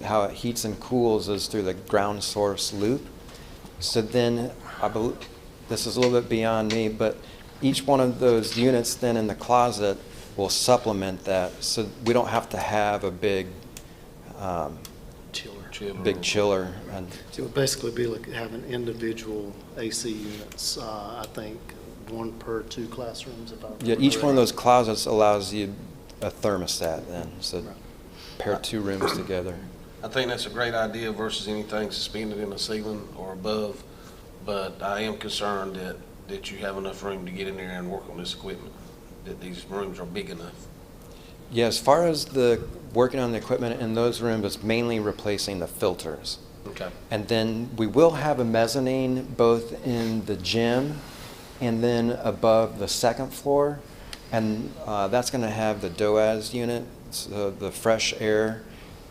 how it heats and cools is through the ground source loop. So then, I believe, this is a little bit beyond me, but each one of those units then in the closet will supplement that. So we don't have to have a big chiller. And It would basically be like having individual AC units, I think, 1 per 2 classrooms, if I remember. yeah, each one of those closets allows you a thermostat then, so pair 2 rooms together. I think that's a great idea versus anything suspended in the ceiling or above, but I am concerned that you have enough room to get in there and work on this equipment, that these rooms are big enough. Yeah, as far as the working on the equipment in those rooms, it's mainly replacing the filters. Okay. And then we will have a mezzanine both in the gym and then above the 2nd floor. And that's going to have the DOAS unit, so the fresh air.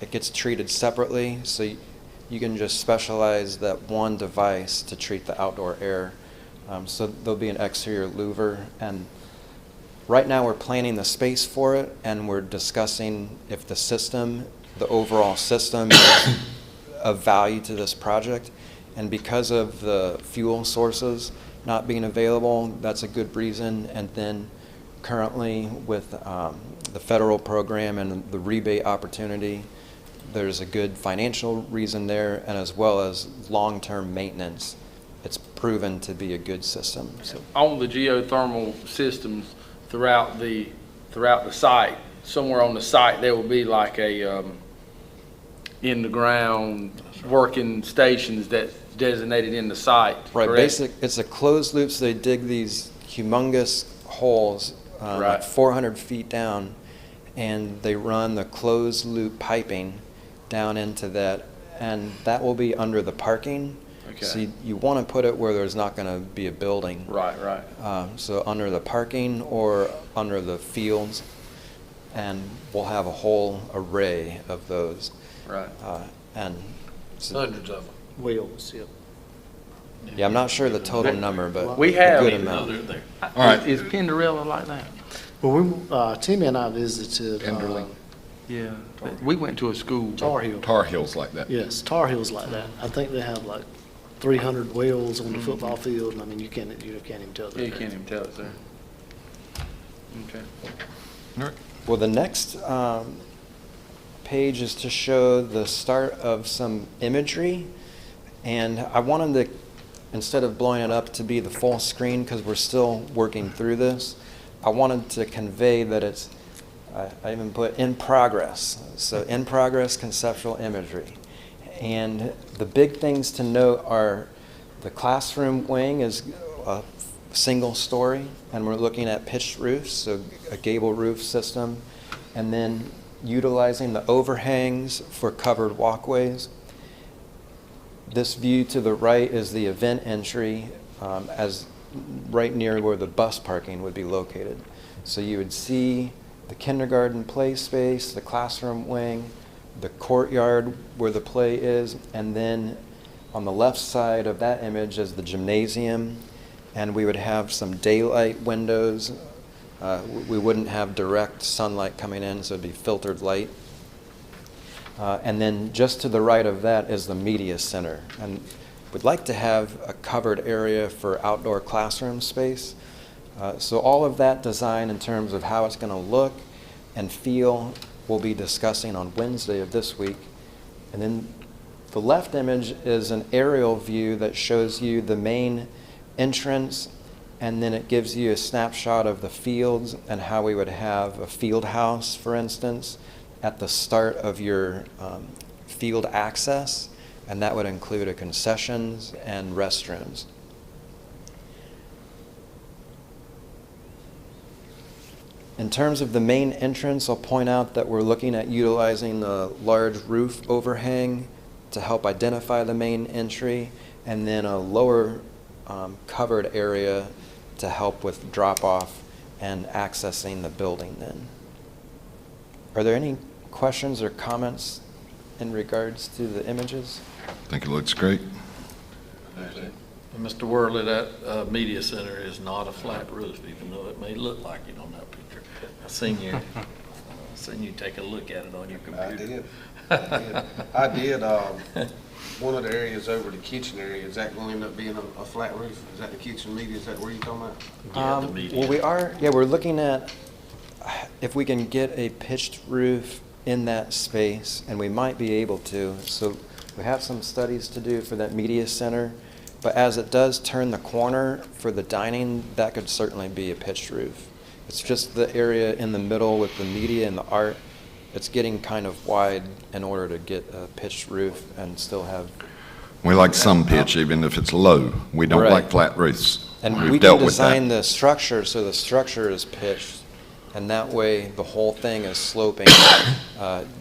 It gets treated separately, so you can just specialize that one device to treat the outdoor air. So there'll be an exterior louver, and right now we're planning the space for it, and we're discussing if the system, the overall system, is of value to this project. And because of the fuel sources not being available, that's a good reason. And then currently with the federal program and the rebate opportunity, there's a good financial reason there, and as well as long-term maintenance. It's proven to be a good system. So On the geothermal systems throughout the site, somewhere on the site, there will be like a in the ground working stations that's designated in the site. right, correct? it's a closed loop, so they dig these humongous holes, like Right. 400 feet down, and they run the closed loop piping down into that, and that will be under the parking. Okay. So you want to put it where there's not going to be a building. Right, right. So under the parking or under the fields, and we'll have a whole array of those. Right. And so, Hundreds of them. Wheels, yep. yeah, I'm not sure the total number, but We a have- good amount. All right. Is Pinderella like that? Well, Timmy and I visited Enderley. Yeah. We went to a school. Tar Heel. Tar Heels like that. Yes, Tar Heel's like that. I think they have like 300 whales on the football field, and I mean, you can't even tell. Yeah, you can't even tell it's there. Okay. Well, the next page is to show the start of some imagery, and I wanted to, instead of blowing it up to be the full screen, because we're still working through this, I wanted to convey that it's, I even put in progress, so in progress conceptual imagery. And the big things to note are the classroom wing is a single story, and we're looking at pitched roofs, so a gable roof system, and then utilizing the overhangs for covered walkways. This view to the right is the event entry, as right near where the bus parking would be located. So you would see the kindergarten play space, the classroom wing, the courtyard where the play is, and then on the left side of that image is the gymnasium, and we would have some daylight windows. We wouldn't have direct sunlight coming in, so it'd be filtered light. And then just to the right of that is the media center. And we'd like to have a covered area for outdoor classroom space. So all of that design in terms of how it's going to look and feel we'll be discussing on Wednesday of this week. And then the left image is an aerial view that shows you the main entrance, and then it gives you a snapshot of the fields and how we would have a field house, for instance, at the start of your field access, and that would include a concessions and restrooms. In terms of the main entrance, I'll point out that we're looking at utilizing the large roof overhang to help identify the main entry, and then a lower covered area to help with drop-off and accessing the building then. Are there any questions or comments in regards to the images? I think it looks great. Mr. Worley, that media center is not a flat roof, even though it may look like it on that picture. I seen you take a look at it on your computer. I did. One of the areas over the kitchen area, is that going to end up being a flat roof? Is that the kitchen media? Is that where you're talking about? Yeah, the media. Well, we're looking at if we can get a pitched roof in that space, and we might be able to. So we have some studies to do for that media center, but as it does turn the corner for the dining, that could certainly be a pitched roof. It's just the area in the middle with the media and the art. It's getting kind of wide in order to get a pitched roof and still have. We like some pitch, even if it's low. We don't Right. like flat roofs. And We've we dealt can with design that. the structure so the structure is pitched, and that way the whole thing is sloping.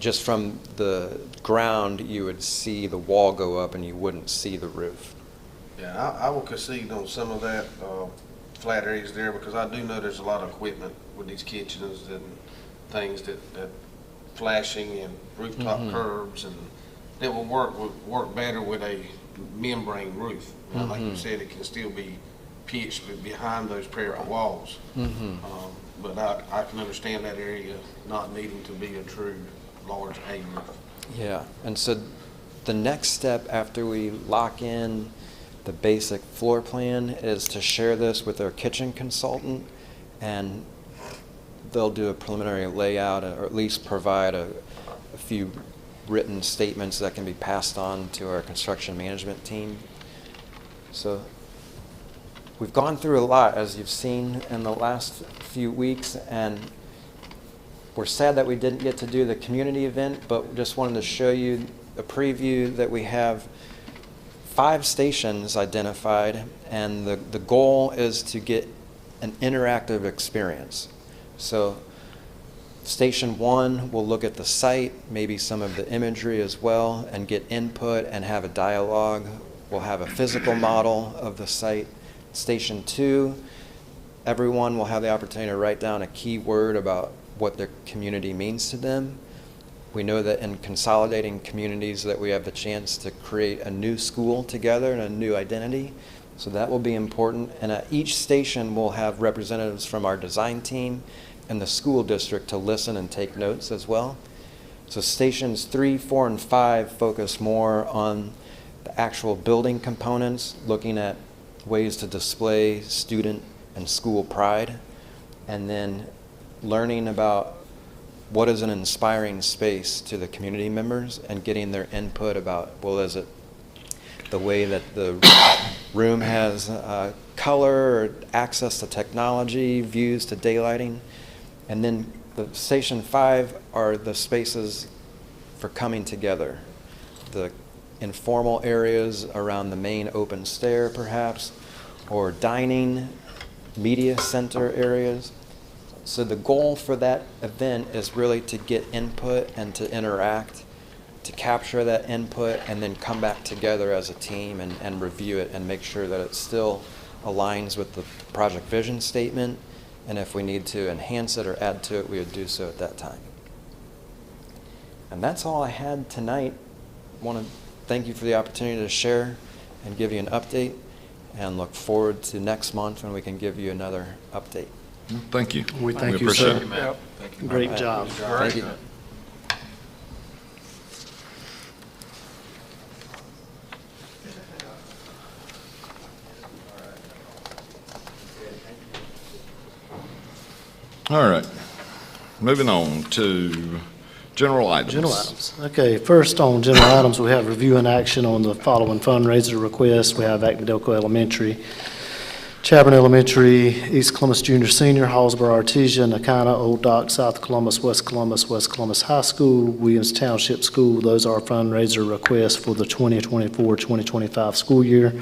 Just from the ground, you would see the wall go up and you wouldn't see the roof. Yeah, I will concede on some of that flat areas there, because I do know there's a lot of equipment with these kitchens and things that flashing and rooftop curbs, and that will work better with a membrane roof. And like you said, it can still be pitched behind those parapet walls. But I can understand that area not needing to be a true large A roof. Yeah, and so the next step after we lock in the basic floor plan is to share this with our kitchen consultant, and they'll do a preliminary layout, or at least provide a few written statements that can be passed on to our construction management team. So we've gone through a lot, as you've seen in the last few weeks, and we're sad that we didn't get to do the community event, but just wanted to show you a preview that we have 5 stations identified, and the goal is to get an interactive experience. So Station 1 will look at the site, maybe some of the imagery as well, and get input and have a dialogue. We'll have a physical model of the site. Station 2, everyone will have the opportunity to write down a key word about what their community means to them. We know that in consolidating communities that we have the chance to create a new school together and a new identity. So that will be important. And at each station, we'll have representatives from our design team and the school district to listen and take notes as well. So stations 3, 4, and 5 focus more on the actual building components, looking at ways to display student and school pride, and then learning about what is an inspiring space to the community members and getting their input about, well, is it the way that the room has color or access to technology, views to daylighting. And then the Station 5 are the spaces for coming together. The informal areas around the main open stair, perhaps, or dining, media center areas. So the goal for that event is really to get input and to interact, to capture that input, and then come back together as a team and review it and make sure that it still aligns with the project vision statement. And if we need to enhance it or add to it, we would do so at that time. And that's all I had tonight. I want to thank you for the opportunity to share and give you an update, and look forward to next month when we can give you another update. Thank you. We thank you, appreciate sir. it. Yep. Great job. Thank you. All right. Moving on to general items. General items. Okay, first on general items, we have review and action on the following fundraiser requests. We have Acton-Delco Elementary, Chadbourne Elementary, East Columbus Junior Senior, Hallsboro Artesia, Nakana, Old Dock, South Columbus, West Columbus High School, Williams Township School. Those are fundraiser requests for the 2024-2025 school year.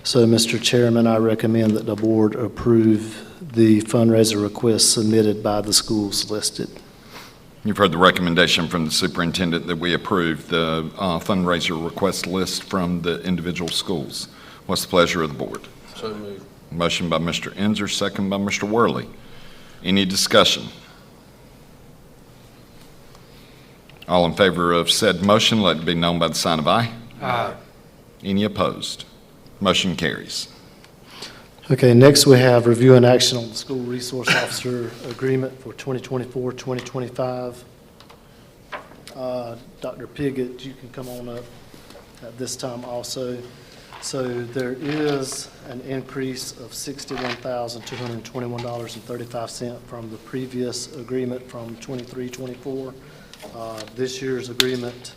So, Mr. Chairman, I recommend that the board approve the fundraiser requests submitted by the schools listed. You've heard the recommendation from the superintendent that we approve the fundraiser request list from the individual schools. What's the pleasure of the board? So moved. Motion by Mr. Enzer, second by Mr. Worley. Any discussion? All in favor of said motion, let it be known by the sign of aye. Aye. Any opposed? Motion carries. Okay, next we have review and action on the school resource officer agreement for 2024-2025. Dr. Piggott, you can come on up at this time also. So there is an increase of $61,221.35 from the previous agreement from 23-24. This year's agreement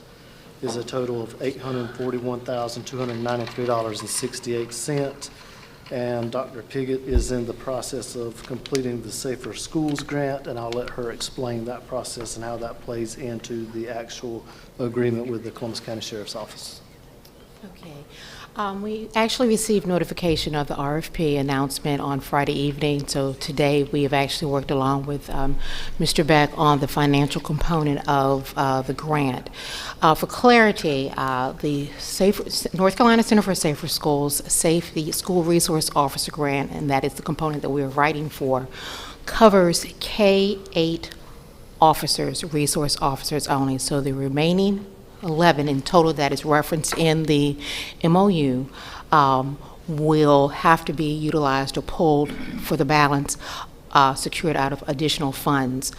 is a total of $841,293.68. And Dr. Piggott is in the process of completing the Safer Schools grant, and I'll let her explain that process and how that plays into the actual agreement with the Columbus County Sheriff's Office. Okay. We actually received notification of the RFP announcement on Friday evening, so today we have actually worked along with Mr. Beck on the financial component of the grant. For clarity, the North Carolina Center for Safer Schools Safety School Resource Officer Grant, and that is the component that we're writing for, covers K-8 officers, resource officers only. So the remaining 11 in total that is referenced in the MOU will have to be utilized or pulled for the balance secured out of additional funds.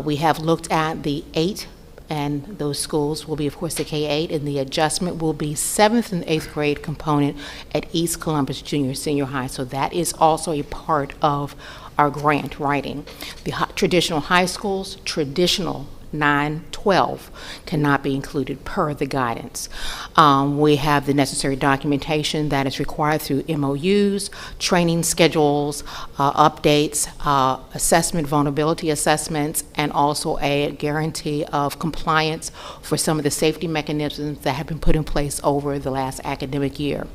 We have looked at the 8, and those schools will be, of course, the K-8, and the adjustment will be 7th and 8th grade component at East Columbus Junior Senior High. So that is also a part of our grant writing. The traditional high schools, traditional 9-12 cannot be included per the guidance. We have the necessary documentation that is required through MOUs, training schedules, updates, assessment, vulnerability assessments, and also a guarantee of compliance for some of the safety mechanisms that have been put in place over the last academic year.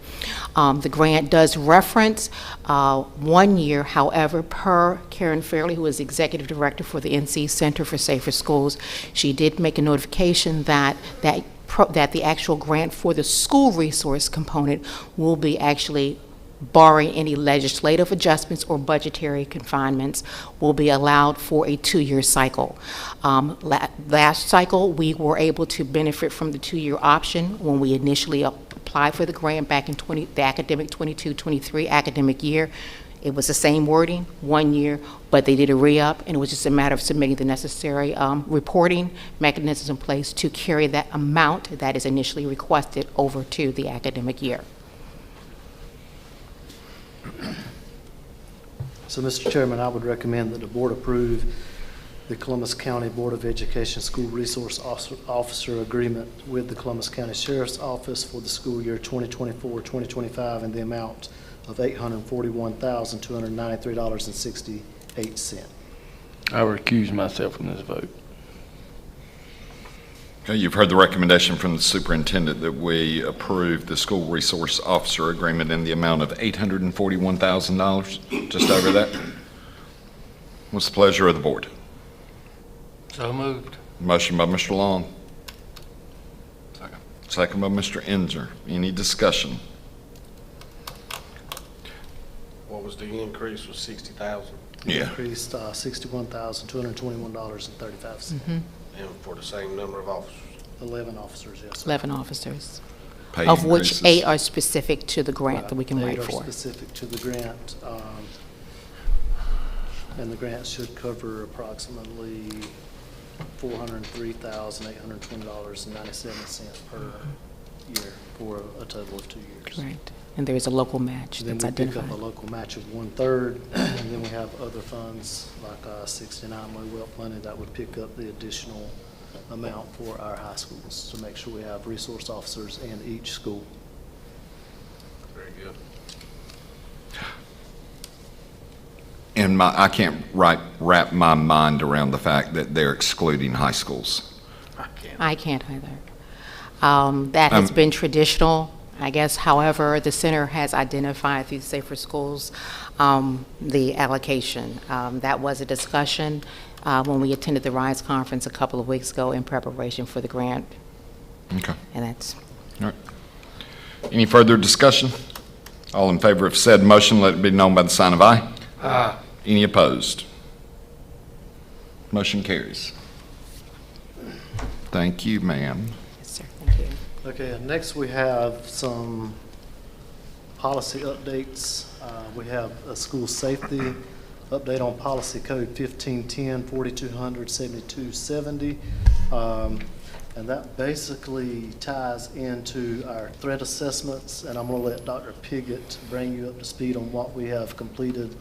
The grant does reference 1 year, however, per Karen Fairley, who is Executive Director for the NC Center for Safer Schools. She did make a notification that the actual grant for the school resource component will be actually, barring any legislative adjustments or budgetary confinements, will be allowed for a 2-year cycle. Last cycle, we were able to benefit from the 2-year option when we initially applied for the grant back in the academic 22-23 academic year. It was the same wording, 1 year, but they did a re-up, and it was just a matter of submitting the necessary reporting mechanisms in place to carry that amount that is initially requested over to the academic year. So, Mr. Chairman, I would recommend that the board approve the Columbus County Board of Education School Resource Officer Agreement with the Columbus County Sheriff's Office for the school year 2024-2025 in the amount of $841,293.68. I recuse myself from this vote. Okay, you've heard the recommendation from the superintendent that we approve the school resource officer agreement in the amount of $841,000, just over that. What's the pleasure of the board? So moved. Motion by Mr. Long. Second by Mr. Enzer. Any discussion? What was the increase, was 60,000? Yeah. Increased $61,221.35. And for the same number of officers? 11 officers, yes, sir. 11 officers, Pay of which increases. 8 are specific to the grant that we can write 8 are for. specific to the grant, and the grant should cover approximately $403,820.97 per year for a total of 2 years. Correct. and there is a local match Then that's we pick up identified. a local match of 1/3, and then we have other funds like 69 Low Wealth money that would pick up the additional amount for our high schools to make sure we have resource officers in each school. Very good. And I can't wrap my mind around the fact that they're excluding high schools. I can't either. That has been traditional, I guess. However, the center has identified through Safer Schools the allocation. That was a discussion when we attended the RISE conference a couple of weeks ago in preparation for the grant. Okay. And that's, All right. Any further discussion? All in favor of said motion, let it be known by the sign of aye. Aye. Any opposed? Motion carries. Thank you, ma'am. yes, sir, thank you. Okay, and next we have some policy updates. We have a school safety update on policy code 1510, 4200, 7270. And that basically ties into our threat assessments, and I'm going to let Dr. Piggott bring you up to speed on what we have completed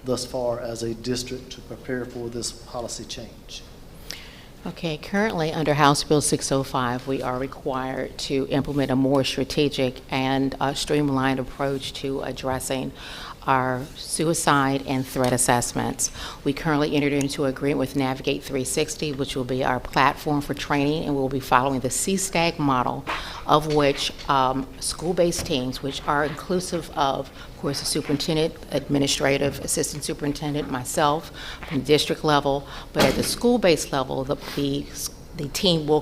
thus far as a district to prepare for this policy change. Okay, currently under House Bill 605, we are required to implement a more strategic and streamlined approach to addressing our suicide and threat assessments. We currently entered into an agreement with Navigate 360, which will be our platform for training, and we'll be following the CSTAG model, of which school-based teams, which are inclusive of course, the superintendent, administrative assistant superintendent, myself, from the district level, but at the school-based level, the team will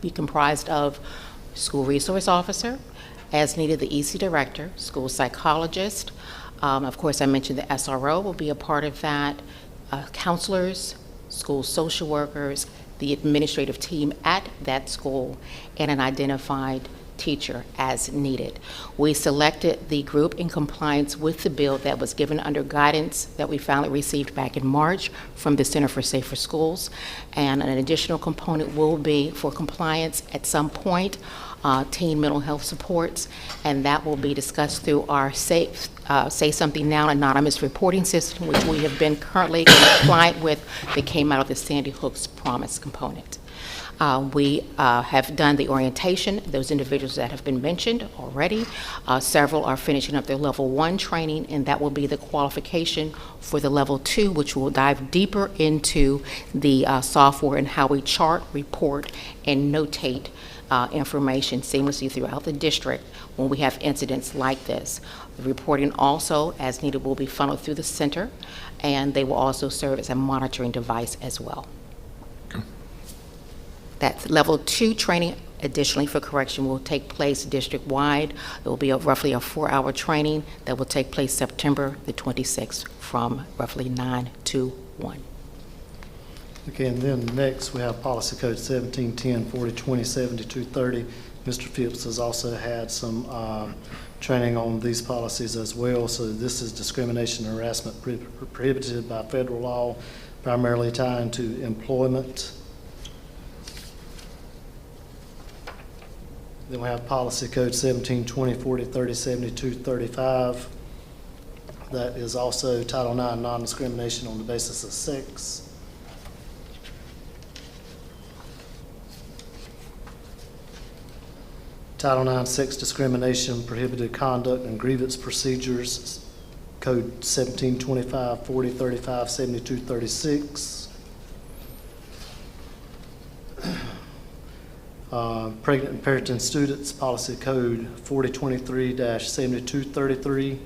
be comprised of school resource officer, as needed the EC director, school psychologist. Of course, I mentioned the SRO will be a part of that, counselors, school social workers, the administrative team at that school, and an identified teacher as needed. We selected the group in compliance with the bill that was given under guidance that we finally received back in March from the Center for Safer Schools, and an additional component will be for compliance at some point, teen mental health supports, and that will be discussed through our Say Something Now anonymous reporting system, which we have been currently compliant with, that came out of the Sandy Hook's Promise component. We have done the orientation, those individuals that have been mentioned already. Several are finishing up their level 1 training, and that will be the qualification for the level 2, which will dive deeper into the software and how we chart, report, and notate information seamlessly throughout the district when we have incidents like this. The reporting also, as needed, will be funneled through the center, and they will also serve as a monitoring device as well. That level 2 training, additionally for correction, will take place district-wide. It will be roughly a 4-hour training that will take place September the 26th from roughly 9 to 1. Okay, and then next we have policy code 1710, 4020, 7230. Mr. Phipps has also had some training on these policies as well. So this is discrimination and harassment prohibited by federal law, primarily tying to employment. Then we have policy code 1720, 4030, 7235. That is also Title IX, non-discrimination on the basis of sex. Title IX, sex discrimination, prohibited conduct, and grievance procedures, code 1725, 4035, 7236. Pregnant and parenting students, policy code 4023-7233.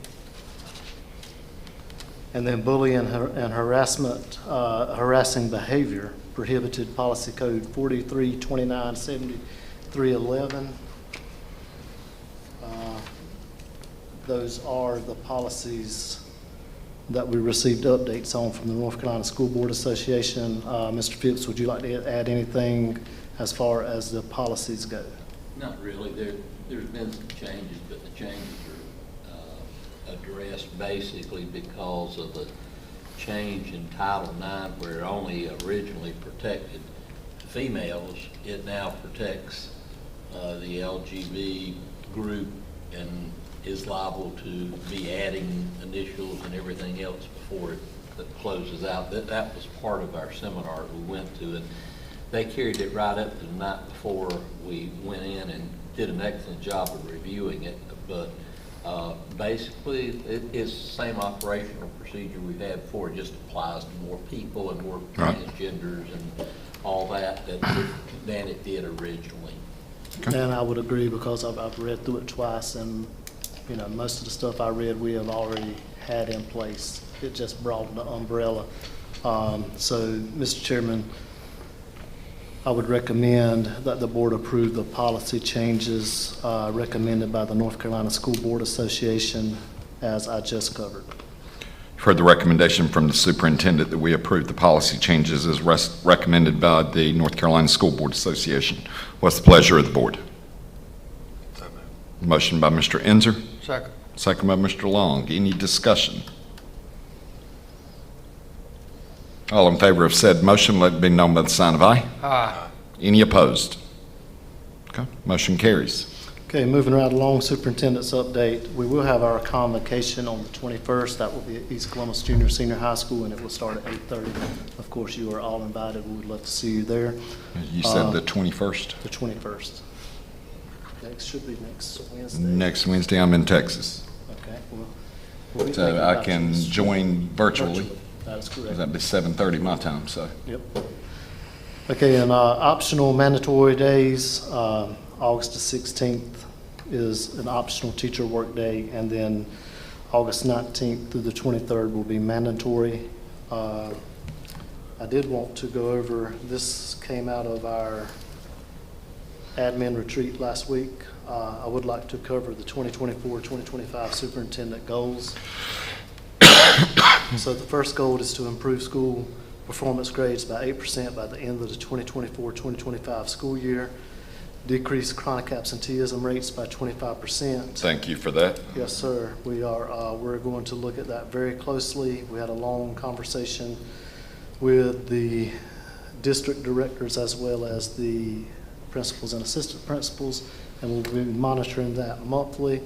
And then bullying and harassment, harassing behavior, prohibited, policy code 4329-7311. Those are the policies that we received updates on from the North Carolina School Board Association. Mr. Phipps, would you like to add anything as far as the policies go? Not really. There's been some changes, but the changes are addressed basically because of the change in Title IX, where it only originally protected females. It now protects the LGB group and is liable to be adding initials and everything else before it closes out. That was part of our seminar we went to, and they carried it right up to the night before we went in and did an excellent job of reviewing it. But basically, it's the same operational procedure we've had before. It just applies to more people and more transgenders and all that than it did originally. And I would agree, because I've read through it twice, and, you know, most of the stuff I read we have already had in place. It just broadened the umbrella. So, Mr. Chairman, I would recommend that the board approve the policy changes recommended by the North Carolina School Board Association, as I just covered. You've heard the recommendation from the superintendent that we approve the policy changes as recommended by the North Carolina School Board Association. What's the pleasure of the board? Motion by Mr. Enzer. Second. Second by Mr. Long. Any discussion? All in favor of said motion, let it be known by the sign of aye. Aye. Any opposed? Okay, motion carries. Okay, moving right along, superintendent's update. We will have our convocation on the 21st. That will be at East Columbus Junior Senior High School, and it will start at 8:30. Of course, you are all invited. We would love to see you there. You said the 21st? The 21st. Next should be next Wednesday. Next Wednesday, I'm in Texas. Okay, well, we'll be So thinking I about can you. join virtually. That is correct. That'd be 7:30 my time, so. Yep. Okay, and optional mandatory days, August the 16th is an optional teacher work day, and then August 19th through the 23rd will be mandatory. I did want to go over, this came out of our admin retreat last week. I would like to cover the 2024-2025 superintendent goals. So the first goal is to improve school performance grades by 8% by the end of the 2024-2025 school year, decrease chronic absenteeism rates by 25%. Thank you for that. Yes, sir. We're going to look at that very closely. We had a long conversation with the district directors as well as the principals and assistant principals, and we'll be monitoring that monthly.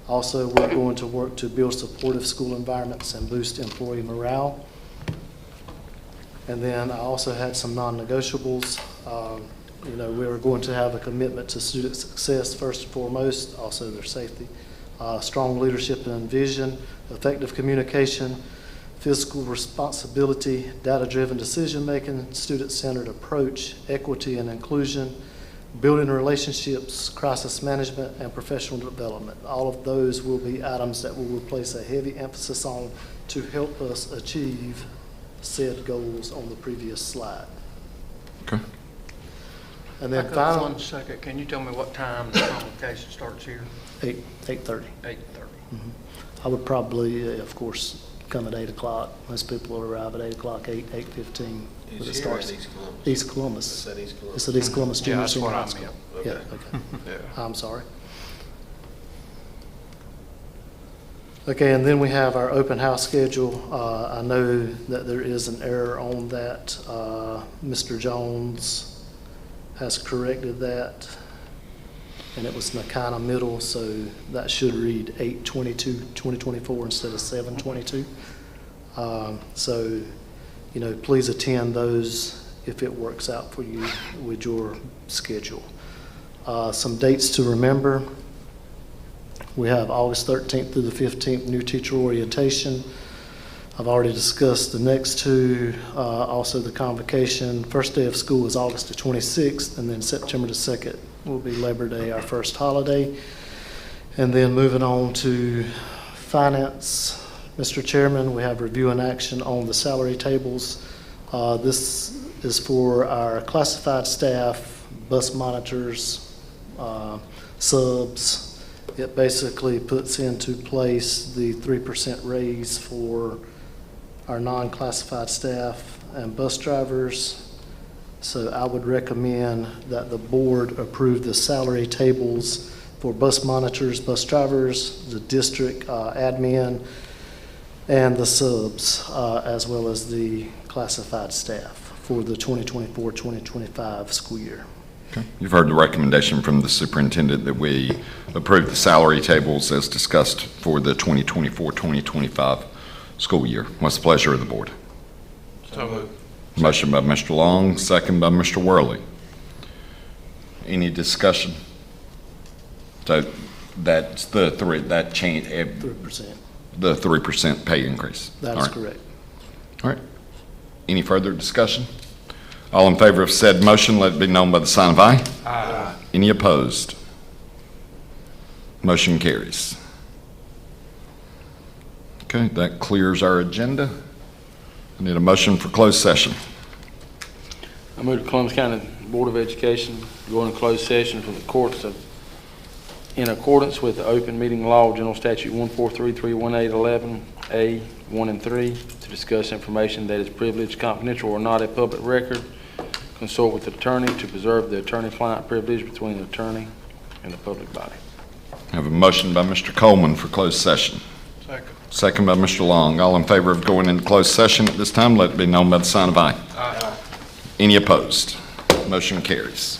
Also, we're going to work to build supportive school environments and boost employee morale. And then I also had some non-negotiables. You know, we are going to have a commitment to student success first and foremost, also their safety, strong leadership and vision, effective communication, fiscal responsibility, data-driven decision-making, student-centered approach, equity and inclusion, building relationships, crisis management, and professional development. All of those will be items that we will place a heavy emphasis on to help us achieve said goals on the previous slide. Okay. And then Back up finally, 1 second. Can you tell me what time the convocation starts here? 8:30. 8:30. I would probably, of course, come at 8 o'clock. Most people will arrive at 8 o'clock, 8:15. Is But it here starts at East Columbus? East Columbus. It's at East Columbus. It's at East Columbus Yeah, Junior that's Senior what High I School. meant. Yeah, Okay. okay. I'm sorry. Okay, and then we have our open house schedule. I know that there is an error on that. Mr. Jones has corrected that, and it was Nakana Middle, so that should read 8/22/2024 instead of 7/22. So, you know, please attend those if it works out for you with your schedule. Some dates to remember. We have August 13th through the 15th, new teacher orientation. I've already discussed the next two, also the convocation. First day of school is August the 26th, and then September the 2nd will be Labor Day, our first holiday. And then moving on to finance. Mr. Chairman, we have review and action on the salary tables. This is for our classified staff, bus monitors, subs. It basically puts into place the 3% raise for our non-classified staff and bus drivers. So I would recommend that the board approve the salary tables for bus monitors, bus drivers, the district admin, and the subs, as well as the classified staff for the 2024-2025 school year. Okay. You've heard the recommendation from the superintendent that we approve the salary tables as discussed for the 2024-2025 school year. What's the pleasure of the board? So moved. Motion by Mr. Long, second by Mr. Worley. Any discussion? So that's the three, that change, 3%. the 3% pay increase. That All is right. correct. All right. Any further discussion? All in favor of said motion, let it be known by the sign of aye. Aye. Any opposed? Motion carries. Okay, that clears our agenda. I need a motion for closed session. I move the Columbus County Board of Education go into closed session for the courts of, in accordance with the open meeting law, General Statute 143-318-11A, 1 and 3, to discuss information that is privileged, confidential, or not a public record, consult with the attorney to preserve the attorney-client privilege between the attorney and the public body. I have a motion by Mr. Coleman for closed session. Second. Second by Mr. Long. All in favor of going into closed session at this time, let it be known by the sign of aye. Aye. Any opposed? Motion carries.